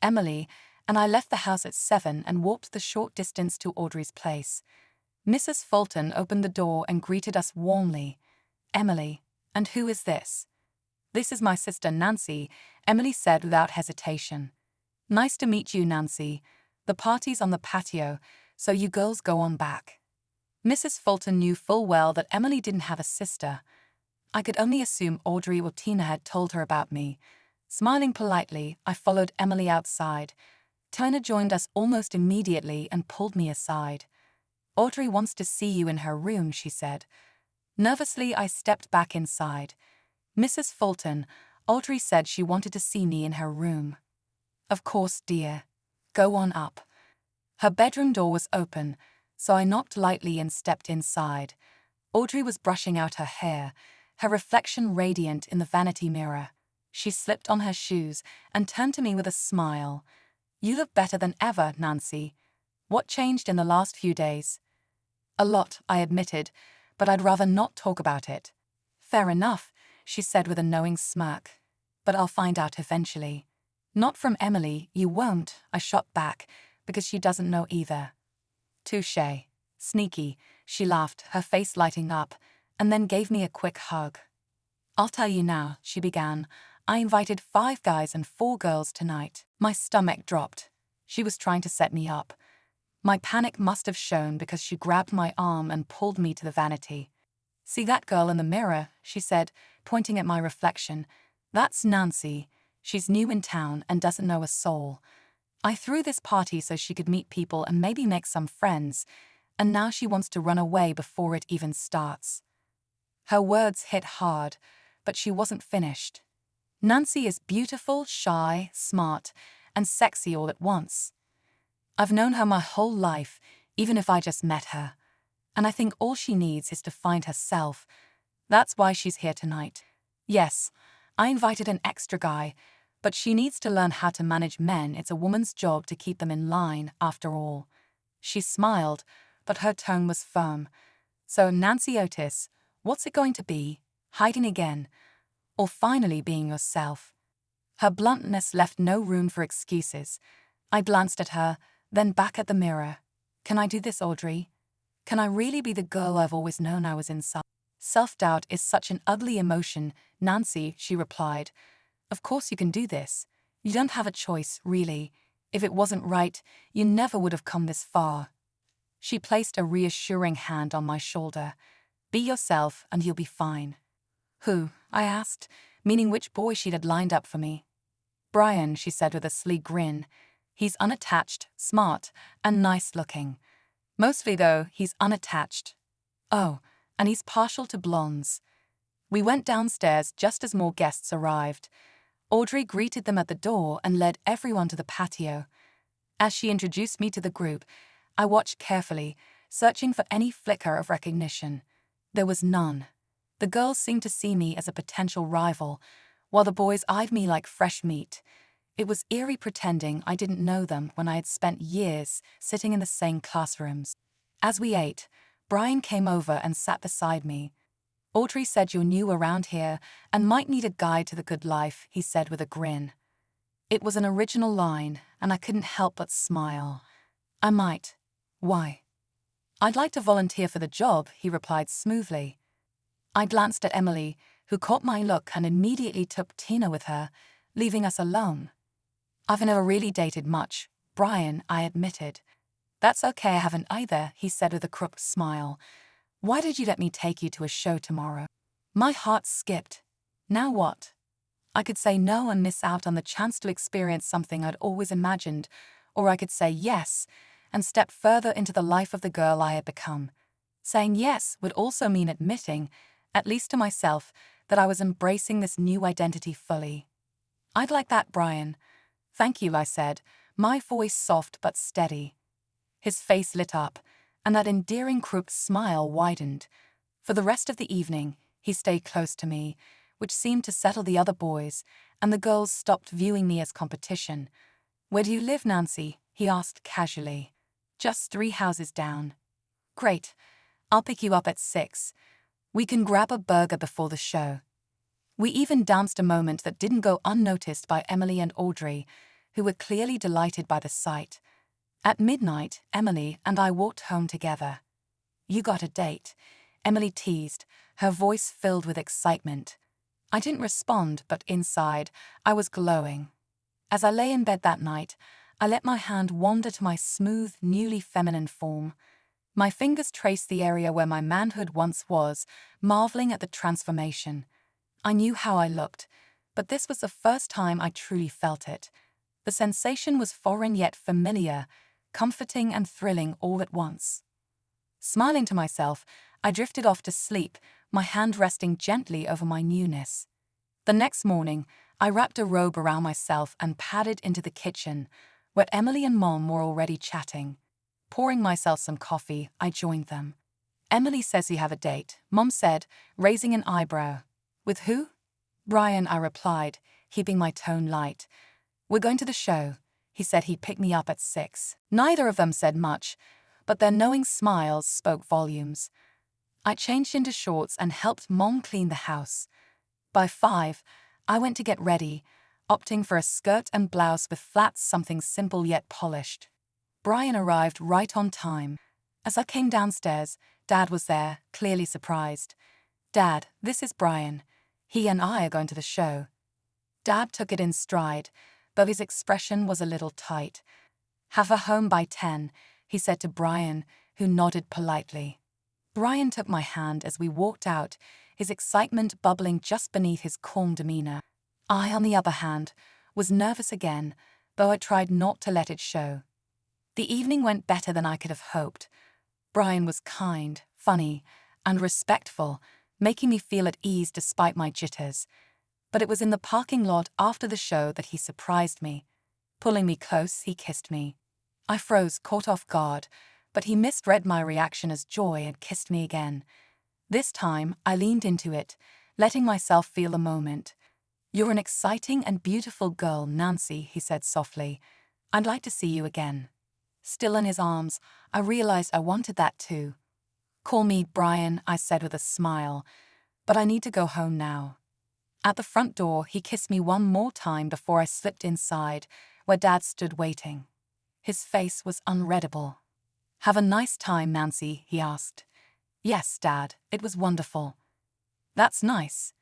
Emily and I left the house at 7 and walked the short distance to Audrey's place. Mrs. Fulton opened the door and greeted us warmly. "Emily, and who is this?" "This is my sister Nancy," Emily said without hesitation. "Nice to meet you, Nancy. The party's on the patio, so you girls go on back." Mrs. Fulton knew full well that Emily didn't have a sister. I could only assume Audrey or Tina had told her about me. Smiling politely, I followed Emily outside. Tina joined us almost immediately and pulled me aside. "Audrey wants to see you in her room," she said. Nervously, I stepped back inside. "Mrs. Fulton, Audrey said she wanted to see me in her room." "Of course, dear. Go on up." Her bedroom door was open, so I knocked lightly and stepped inside. Audrey was brushing out her hair, her reflection radiant in the vanity mirror. She slipped on her shoes and turned to me with a smile. "You look better than ever, Nancy. What changed in the last few days?" "A lot," I admitted, "but I'd rather not talk about it." "Fair enough," she said with a knowing smirk. "But I'll find out eventually." "Not from Emily, you won't," I shot back, "because she doesn't know either." "Touché. Sneaky," she laughed, her face lighting up, and then gave me a quick hug. "I'll tell you now," she began. "I invited 5 guys and 4 girls tonight." My stomach dropped. She was trying to set me up. My panic must have shown because she grabbed my arm and pulled me to the vanity. "See that girl in the mirror?" she said, pointing at my reflection. "That's Nancy. She's new in town and doesn't know a soul. I threw this party so she could meet people and maybe make some friends, and now she wants to run away before it even starts." Her words hit hard, but she wasn't finished. "Nancy is beautiful, shy, smart, and sexy all at once. I've known her my whole life, even if I just met her. And I think all she needs is to find herself. That's why she's here tonight. Yes, I invited an extra guy, but she needs to learn how to manage men. It's a woman's job to keep them in line, after all." She smiled, but her tone was firm. "So, Nancy Otis, What's it going to be? Hiding again? Or finally being yourself? Her bluntness left no room for excuses. I glanced at her, then back at the mirror. Can I do this, Audrey? Can I really be the girl I've always known I was inside? Self-doubt is such an ugly emotion, Nancy, she replied. Of course you can do this. You don't have a choice, really. If it wasn't right, you never would have come this far. She placed a reassuring hand on my shoulder. Be yourself and you'll be fine. Who? I asked, meaning which boy she'd had lined up for me. Brian, she said with a sleek grin. He's unattached, smart, and nice-looking. Mostly, though, he's unattached. Oh, and he's partial to blondes. We went downstairs just as more guests arrived. Audrey greeted them at the door and led everyone to the patio. As she introduced me to the group, I watched carefully, searching for any flicker of recognition. There was none. The girls seemed to see me as a potential rival, while the boys eyed me like fresh meat. It was eerie pretending I didn't know them when I had spent years sitting in the same classrooms. As we ate, Brian came over and sat beside me. Audrey said you're new around here and might need a guide to the good life, he said with a grin. It was an original line, and I couldn't help but smile. I might. Why? I'd like to volunteer for the job, he replied smoothly. I glanced at Emily, who caught my look and immediately took Tina with her, leaving us alone. I've never really dated much, Brian, I admitted. That's okay, I haven't either, he said with a crooked smile. Why did you let me take you to a show tomorrow? My heart skipped. Now what? I could say no and miss out on the chance to experience something I'd always imagined, or I could say yes and step further into the life of the girl I had become. Saying yes would also mean admitting, at least to myself, that I was embracing this new identity fully. I'd like that, Brian. Thank you, I said, my voice soft but steady. His face lit up, and that endearing crooked smile widened. For the rest of the evening, he stayed close to me, which seemed to settle the other boys, and the girls stopped viewing me as competition. Where do you live, Nancy? He asked casually. Just 3 houses down. Great. I'll pick you up at 6. We can grab a burger before the show. We even danced a moment that didn't go unnoticed by Emily and Audrey, who were clearly delighted by the sight. At midnight, Emily and I walked home together. You got a date, Emily teased, her voice filled with excitement. I didn't respond, but inside, I was glowing. As I lay in bed that night, I let my hand wander to my smooth, newly feminine form. My fingers traced the area where my manhood once was, marveling at the transformation. I knew how I looked, but this was the first time I truly felt it. The sensation was foreign yet familiar, comforting and thrilling all at once. Smiling to myself, I drifted off to sleep, my hand resting gently over my newness. The next morning, I wrapped a robe around myself and padded into the kitchen, where Emily and Mom were already chatting. Pouring myself some coffee, I joined them. Emily says you have a date, Mom said, raising an eyebrow. With who? Brian, I replied, keeping my tone light. We're going to the show. He said he'd pick me up at 6. Neither of them said much, but their knowing smiles spoke volumes. I changed into shorts and helped Mom clean the house. By 5, I went to get ready, opting for a skirt and blouse with flats, something simple yet polished. Brian arrived right on time. As I came downstairs, Dad was there, clearly surprised. Dad, this is Brian. He and I are going to the show. Dad took it in stride, though his expression was a little tight. Have her home by 10, he said to Brian, who nodded politely. Brian took my hand as we walked out, his excitement bubbling just beneath his calm demeanor. I, on the other hand, was nervous again, though I tried not to let it show. The evening went better than I could have hoped. Brian was kind, funny, and respectful, making me feel at ease despite my jitters. But it was in the parking lot after the show that he surprised me. Pulling me close, he kissed me. I froze, caught off guard, but he misread my reaction as joy and kissed me again. This time, I leaned into it, letting myself feel the moment. You're an exciting and beautiful girl, Nancy, he said softly. I'd like to see you again. Still in his arms, I realized I wanted that too. Call me Brian, I said with a smile, but I need to go home now. At the front door, he kissed me one more time before I slipped inside, where Dad stood waiting. His face was unreadable. Have a nice time, Nancy, he asked. Yes, Dad, it was wonderful. That's nice.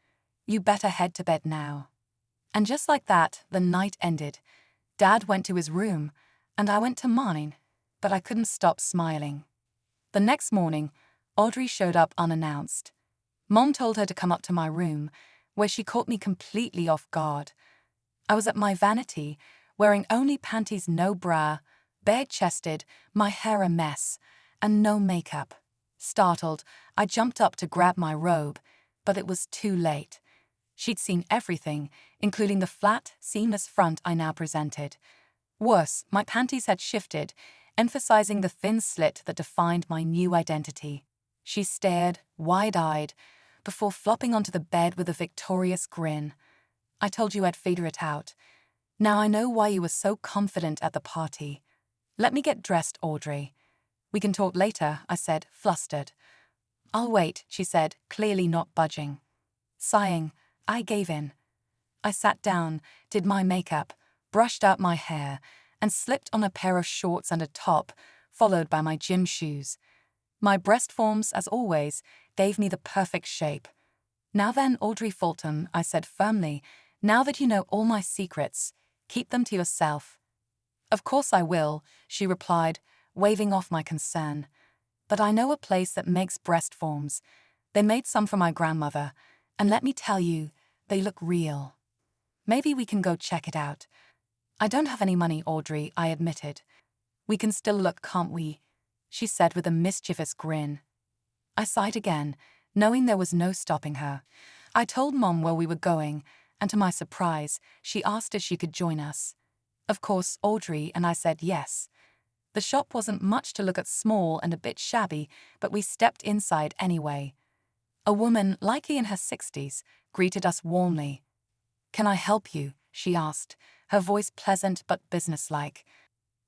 You better head to bed now. And just like that, the night ended. Dad went to his room, and I went to mine, but I couldn't stop smiling. The next morning, Audrey showed up unannounced. Mom told her to come up to my room, where she caught me completely off guard. I was at my vanity, wearing only panties, no bra, bare-chested, my hair a mess, and no makeup. Startled, I jumped up to grab my robe, but it was too late. She'd seen everything, including the flat, seamless front I now presented. Worse, my panties had shifted, emphasizing the thin slit that defined my new identity. She stared, wide-eyed, before flopping onto the bed with a victorious grin. I told you I'd figure it out. Now I know why you were so confident at the party. Let me get dressed, Audrey. We can talk later, I said, flustered. I'll wait, she said, clearly not budging. Sighing, I gave in. I sat down, did my makeup, brushed out my hair, and slipped on a pair of shorts and a top, followed by my gym shoes. My breast forms, as always, gave me the perfect shape. Now then, Audrey Fulton, I said firmly, now that you know all my secrets, keep them to yourself. Of course I will, she replied, waving off my concern. But I know a place that makes breast forms. They made some for my grandmother, and let me tell you, they look real. Maybe we can go check it out. I don't have any money, Audrey, I admitted. We can still look, can't we? She said with a mischievous grin. I sighed again, knowing there was no stopping her. I told Mom where we were going, and to my surprise, she asked if she could join us. Of course, Audrey and I said yes. The shop wasn't much to look at, small and a bit shabby, but we stepped inside anyway. A woman, likely in her 60s, greeted us warmly. Can I help you? She asked, her voice pleasant but businesslike.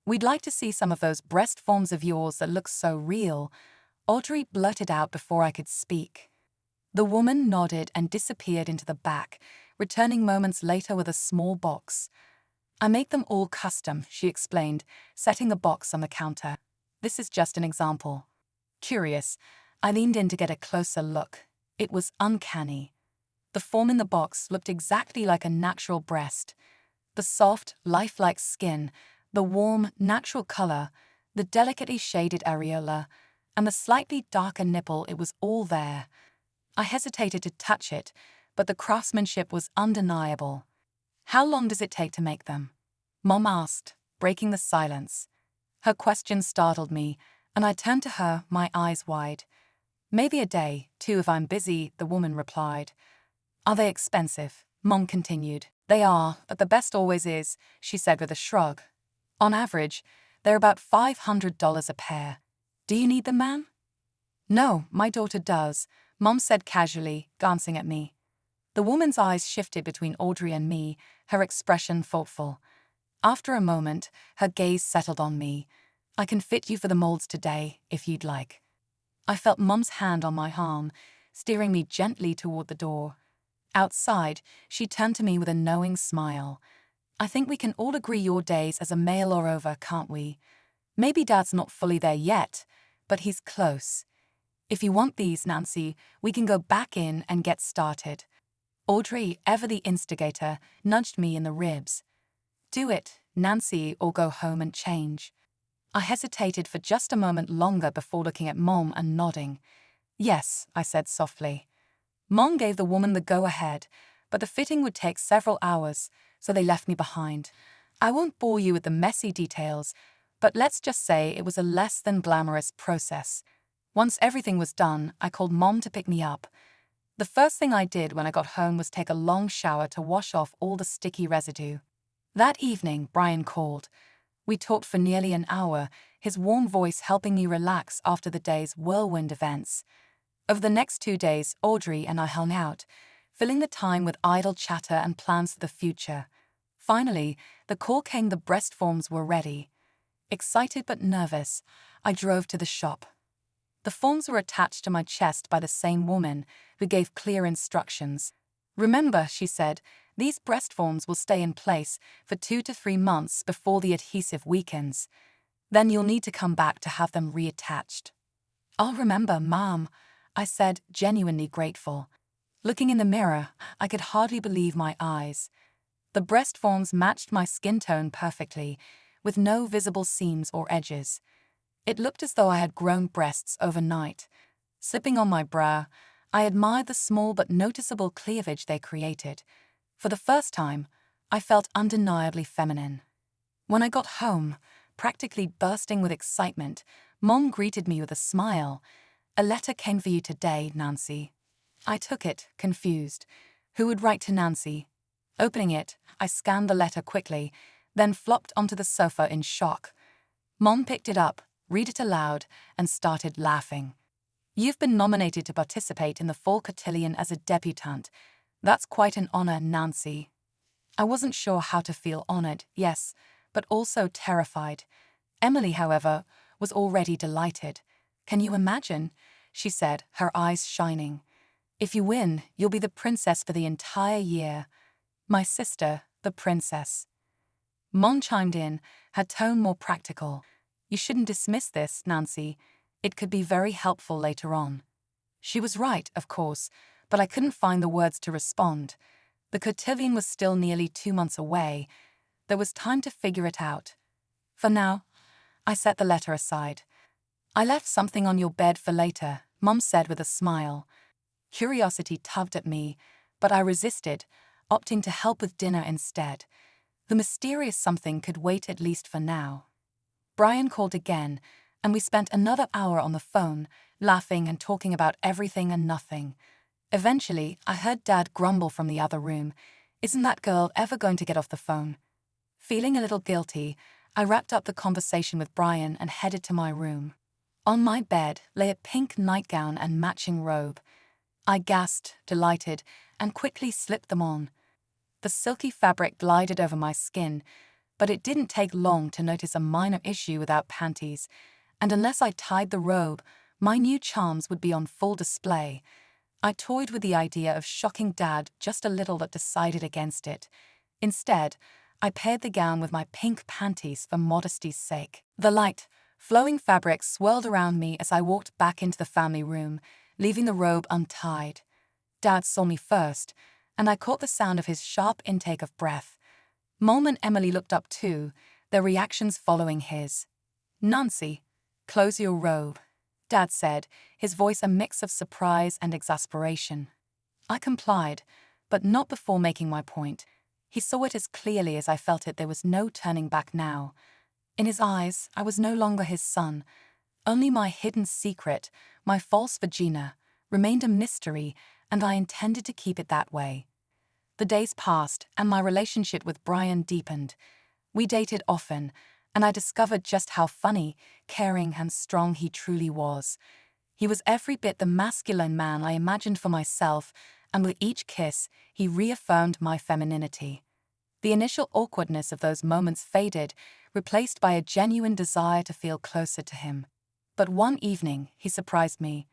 We'd like to see some of those breast forms of yours that look so real, Audrey blurted out before I could speak. The woman nodded and disappeared into the back, returning moments later with a small box. I make them all custom, she explained, setting a box on the counter. This is just an example. Curious, I leaned in to get a closer look. It was uncanny. The form in the box looked exactly like a natural breast. The soft, lifelike skin, the warm, natural color, the delicately shaded areola, and the slightly darker nipple, it was all there. I hesitated to touch it, but the craftsmanship was undeniable. How long does it take to make them? Mom asked, breaking the silence. Her question startled me, and I turned to her, my eyes wide. Maybe a day, 2 if I'm busy, the woman replied. Are they expensive? Mom continued. They are, but the best always is, she said with a shrug. On average, they're about $500 a pair. Do you need them, ma'am? No, my daughter does, Mom said casually, glancing at me. The woman's eyes shifted between Audrey and me, her expression thoughtful. After a moment, her gaze settled on me. I can fit you for the molds today, if you'd like. I felt Mom's hand on my arm, steering me gently toward the door. Outside, she turned to me with a knowing smile. I think we can all agree your days as a male are over, can't we? Maybe Dad's not fully there yet, but he's close. If you want these, Nancy, we can go back in and get started. Audrey, ever the instigator, nudged me in the ribs. Do it, Nancy, or go home and change. I hesitated for just a moment longer before looking at Mom and nodding. Yes, I said softly. Mom gave the woman the go-ahead, but the fitting would take several hours, so they left me behind. I won't bore you with the messy details, but let's just say it was a less than glamorous process. Once everything was done, I called Mom to pick me up. The first thing I did when I got home was take a long shower to wash off all the sticky residue. That evening, Brian called. We talked for nearly an hour, his warm voice helping me relax after the day's whirlwind events. Over the next 2 days, Audrey and I hung out, filling the time with idle chatter and plans for the future. Finally, the call came. The breast forms were ready. Excited but nervous, I drove to the shop. The forms were attached to my chest by the same woman, who gave clear instructions. "Remember," she said, "these breast forms will stay in place for 2 to 3 months before the adhesive weakens. Then you'll need to come back to have them reattached." "I'll remember, Mom," I said, genuinely grateful. Looking in the mirror, I could hardly believe my eyes. The breast forms matched my skin tone perfectly, with no visible seams or edges. It looked as though I had grown breasts overnight. Slipping on my bra, I admired the small but noticeable cleavage they created. For the first time, I felt undeniably feminine. When I got home, practically bursting with excitement, Mom greeted me with a smile. "A letter came for you today, Nancy." I took it, confused. Who would write to Nancy? Opening it, I scanned the letter quickly, then flopped onto the sofa in shock. Mom picked it up, read it aloud, and started laughing. "You've been nominated to participate in the fall cotillion as a debutante. That's quite an honor, Nancy." I wasn't sure how to feel honored, yes, but also terrified. Emily, however, was already delighted. "Can you imagine?" she said, her eyes shining. "If you win, you'll be the princess for the entire year." My sister, the princess. Mom chimed in, her tone more practical. "You shouldn't dismiss this, Nancy. It could be very helpful later on." She was right, of course, but I couldn't find the words to respond. The cotillion was still nearly 2 months away. There was time to figure it out. For now, I set the letter aside. "I left something on your bed for later," Mom said with a smile. Curiosity tugged at me, but I resisted, opting to help with dinner instead. The mysterious something could wait at least for now. Brian called again, and we spent another hour on the phone, laughing and talking about everything and nothing. Eventually, I heard Dad grumble from the other room, "Isn't that girl ever going to get off the phone?" Feeling a little guilty, I wrapped up the conversation with Brian and headed to my room. On my bed lay a pink nightgown and matching robe. I gasped, delighted, and quickly slipped them on. The silky fabric glided over my skin, but it didn't take long to notice a minor issue without panties, and unless I tied the robe, my new charms would be on full display. I toyed with the idea of shocking Dad just a little but decided against it. Instead, I paired the gown with my pink panties for modesty's sake. The light, flowing fabric swirled around me as I walked back into the family room, leaving the robe untied. Dad saw me first, and I caught the sound of his sharp intake of breath. Mom and Emily looked up too, their reactions following his. "Nancy, close your robe," Dad said, his voice a mix of surprise and exasperation. I complied, but not before making my point. He saw it as clearly as I felt it. There was no turning back now. In his eyes, I was no longer his son. Only my hidden secret, my false vagina, remained a mystery, and I intended to keep it that way. The days passed, and my relationship with Brian deepened. We dated often, and I discovered just how funny, caring, and strong he truly was. He was every bit the masculine man I imagined for myself, and with each kiss, he reaffirmed my femininity. The initial awkwardness of those moments faded, replaced by a genuine desire to feel closer to him. But one evening, he surprised me.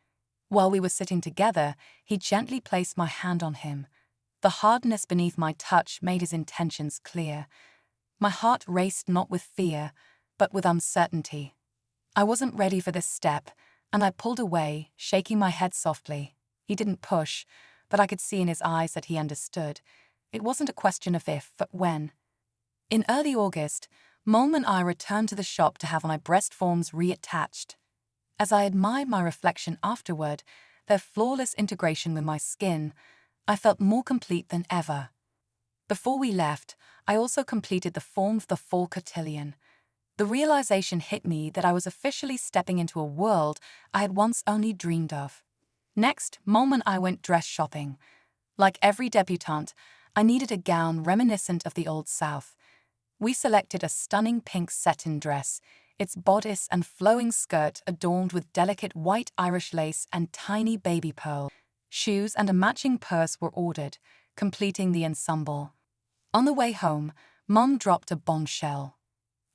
While we were sitting together, he gently placed my hand on him. The hardness beneath my touch made his intentions clear. My heart raced not with fear, but with uncertainty. I wasn't ready for this step, and I pulled away, shaking my head softly. He didn't push, but I could see in his eyes that he understood. It wasn't a question of if, but when. In early August, Mom and I returned to the shop to have my breast forms reattached. As I admired my reflection afterward, their flawless integration with my skin, I felt more complete than ever. Before we left, I also completed the form for the fall cotillion. The realization hit me that I was officially stepping into a world I had once only dreamed of. Next, Mom and I went dress shopping. Like every debutante, I needed a gown reminiscent of the Old South. We selected a stunning pink satin dress, its bodice and flowing skirt adorned with delicate white Irish lace and tiny baby pearls. Shoes and a matching purse were ordered, completing the ensemble. On the way home, Mom dropped a bombshell.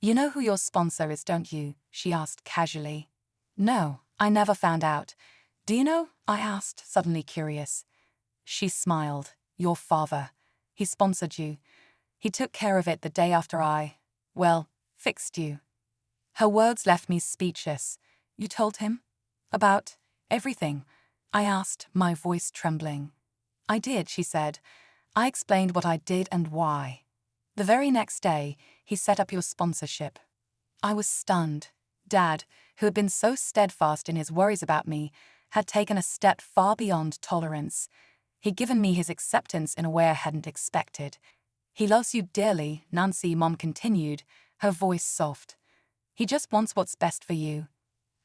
"You know who your sponsor is, don't you?" she asked casually. "No," I never found out. Do you know? I asked, suddenly curious. She smiled. Your father. He sponsored you. He took care of it the day after well, fixed you. Her words left me speechless. You told him? About everything? I asked, my voice trembling. I did, she said. I explained what I did and why. The very next day, he set up your sponsorship. I was stunned. Dad, who had been so steadfast in his worries about me, had taken a step far beyond tolerance. He'd given me his acceptance in a way I hadn't expected. He loves you dearly, Nancy, Mom continued, her voice soft. He just wants what's best for you.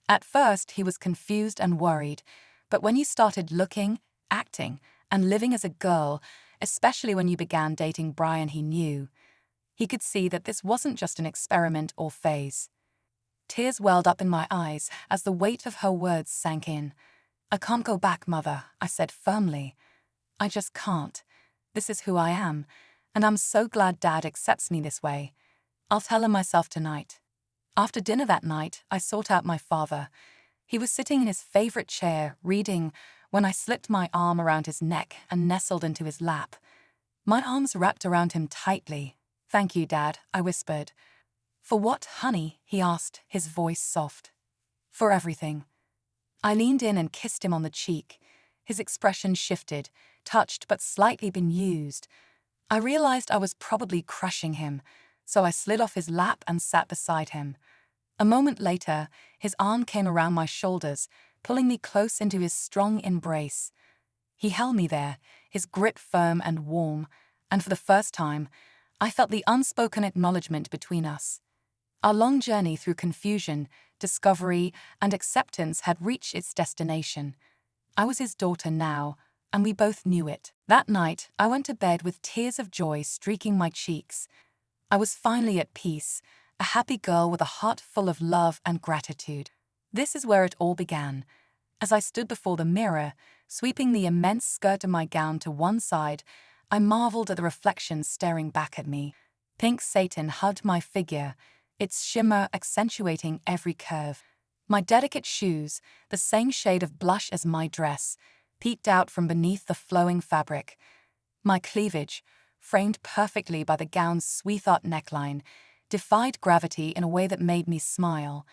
At first, he was confused and worried, but when you started looking, acting, and living as a girl, especially when you began dating Brian he knew, he could see that this wasn't just an experiment or phase. Tears welled up in my eyes as the weight of her words sank in. I can't go back, Mother, I said firmly. I just can't. This is who I am, and I'm so glad Dad accepts me this way. I'll tell him myself tonight. After dinner that night, I sought out my father. He was sitting in his favorite chair, reading, when I slipped my arm around his neck and nestled into his lap. My arms wrapped around him tightly. Thank you, Dad, I whispered. For what, honey? He asked, his voice soft. For everything. I leaned in and kissed him on the cheek. His expression shifted, touched but slightly bemused. I realized I was probably crushing him, so I slid off his lap and sat beside him. A moment later, his arm came around my shoulders, pulling me close into his strong embrace. He held me there, his grip firm and warm, and for the first time, I felt the unspoken acknowledgement between us. Our long journey through confusion, discovery, and acceptance had reached its destination. I was his daughter now, and we both knew it. That night, I went to bed with tears of joy streaking my cheeks. I was finally at peace, a happy girl with a heart full of love and gratitude. This is where it all began. As I stood before the mirror, sweeping the immense skirt of my gown to one side, I marveled at the reflection staring back at me. Pink satin hugged my figure, its shimmer accentuating every curve. My delicate shoes, the same shade of blush as my dress, peeked out from beneath the flowing fabric. My cleavage, framed perfectly by the gown's sweetheart neckline, defied gravity in a way that made me smile.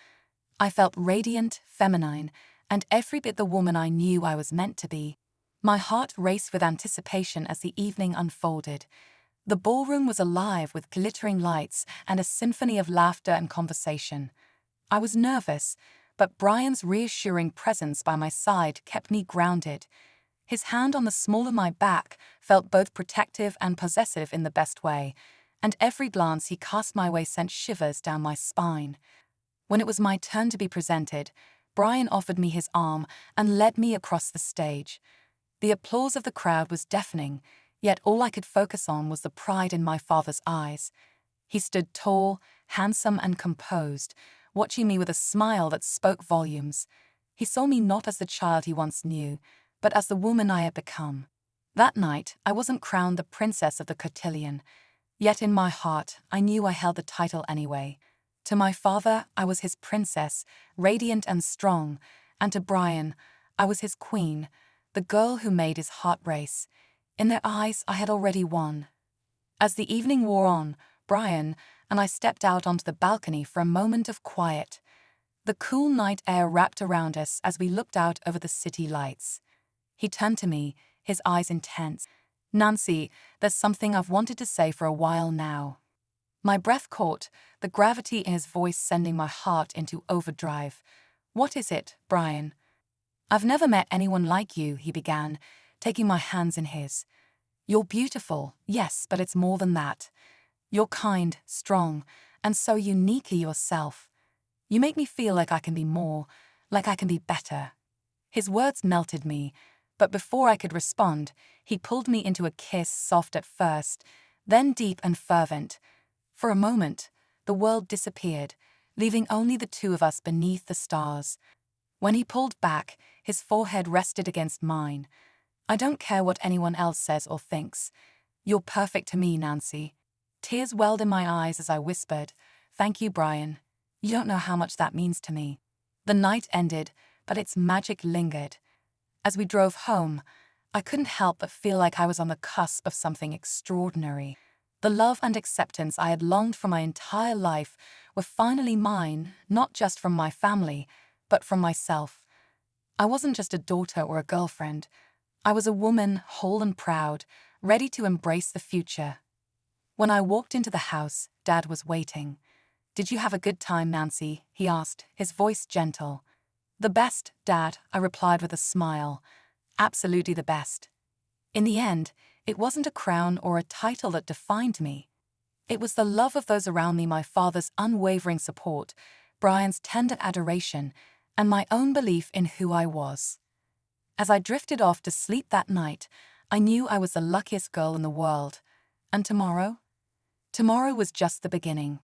I felt radiant, feminine, and every bit the woman I knew I was meant to be. My heart raced with anticipation as the evening unfolded. The ballroom was alive with glittering lights and a symphony of laughter and conversation. I was nervous, but Brian's reassuring presence by my side kept me grounded. His hand on the small of my back felt both protective and possessive in the best way, and every glance he cast my way sent shivers down my spine. When it was my turn to be presented, Brian offered me his arm and led me across the stage. The applause of the crowd was deafening, yet all I could focus on was the pride in my father's eyes. He stood tall, handsome, and composed, watching me with a smile that spoke volumes. He saw me not as the child he once knew, but as the woman I had become. That night, I wasn't crowned the princess of the cotillion, yet in my heart, I knew I held the title anyway. To my father, I was his princess, radiant and strong, and to Brian, I was his queen, the girl who made his heart race. In their eyes, I had already won. As the evening wore on, Brian and I stepped out onto the balcony for a moment of quiet. The cool night air wrapped around us as we looked out over the city lights. He turned to me, his eyes intense. Nancy, there's something I've wanted to say for a while now. My breath caught, the gravity in his voice sending my heart into overdrive. What is it, Brian? I've never met anyone like you, he began, taking my hands in his. You're beautiful, yes, but it's more than that. You're kind, strong, and so uniquely yourself. You make me feel like I can be more, like I can be better. His words melted me, but before I could respond, he pulled me into a kiss soft at first, then deep and fervent. For a moment, the world disappeared, leaving only the two of us beneath the stars. When he pulled back, his forehead rested against mine. I don't care what anyone else says or thinks. You're perfect to me, Nancy. Tears welled in my eyes as I whispered, Thank you, Brian. You don't know how much that means to me. The night ended, but its magic lingered. As we drove home, I couldn't help but feel like I was on the cusp of something extraordinary. The love and acceptance I had longed for my entire life were finally mine, not just from my family, but from myself. I wasn't just a daughter or a girlfriend. I was a woman, whole and proud, ready to embrace the future. When I walked into the house, Dad was waiting. "Did you have a good time, Nancy?" he asked, his voice gentle. "The best, Dad," I replied with a smile. "Absolutely the best." In the end, it wasn't a crown or a title that defined me. It was the love of those around me, my father's unwavering support, Brian's tender adoration, and my own belief in who I was. As I drifted off to sleep that night, I knew I was the luckiest girl in the world. And tomorrow? Tomorrow was just the beginning.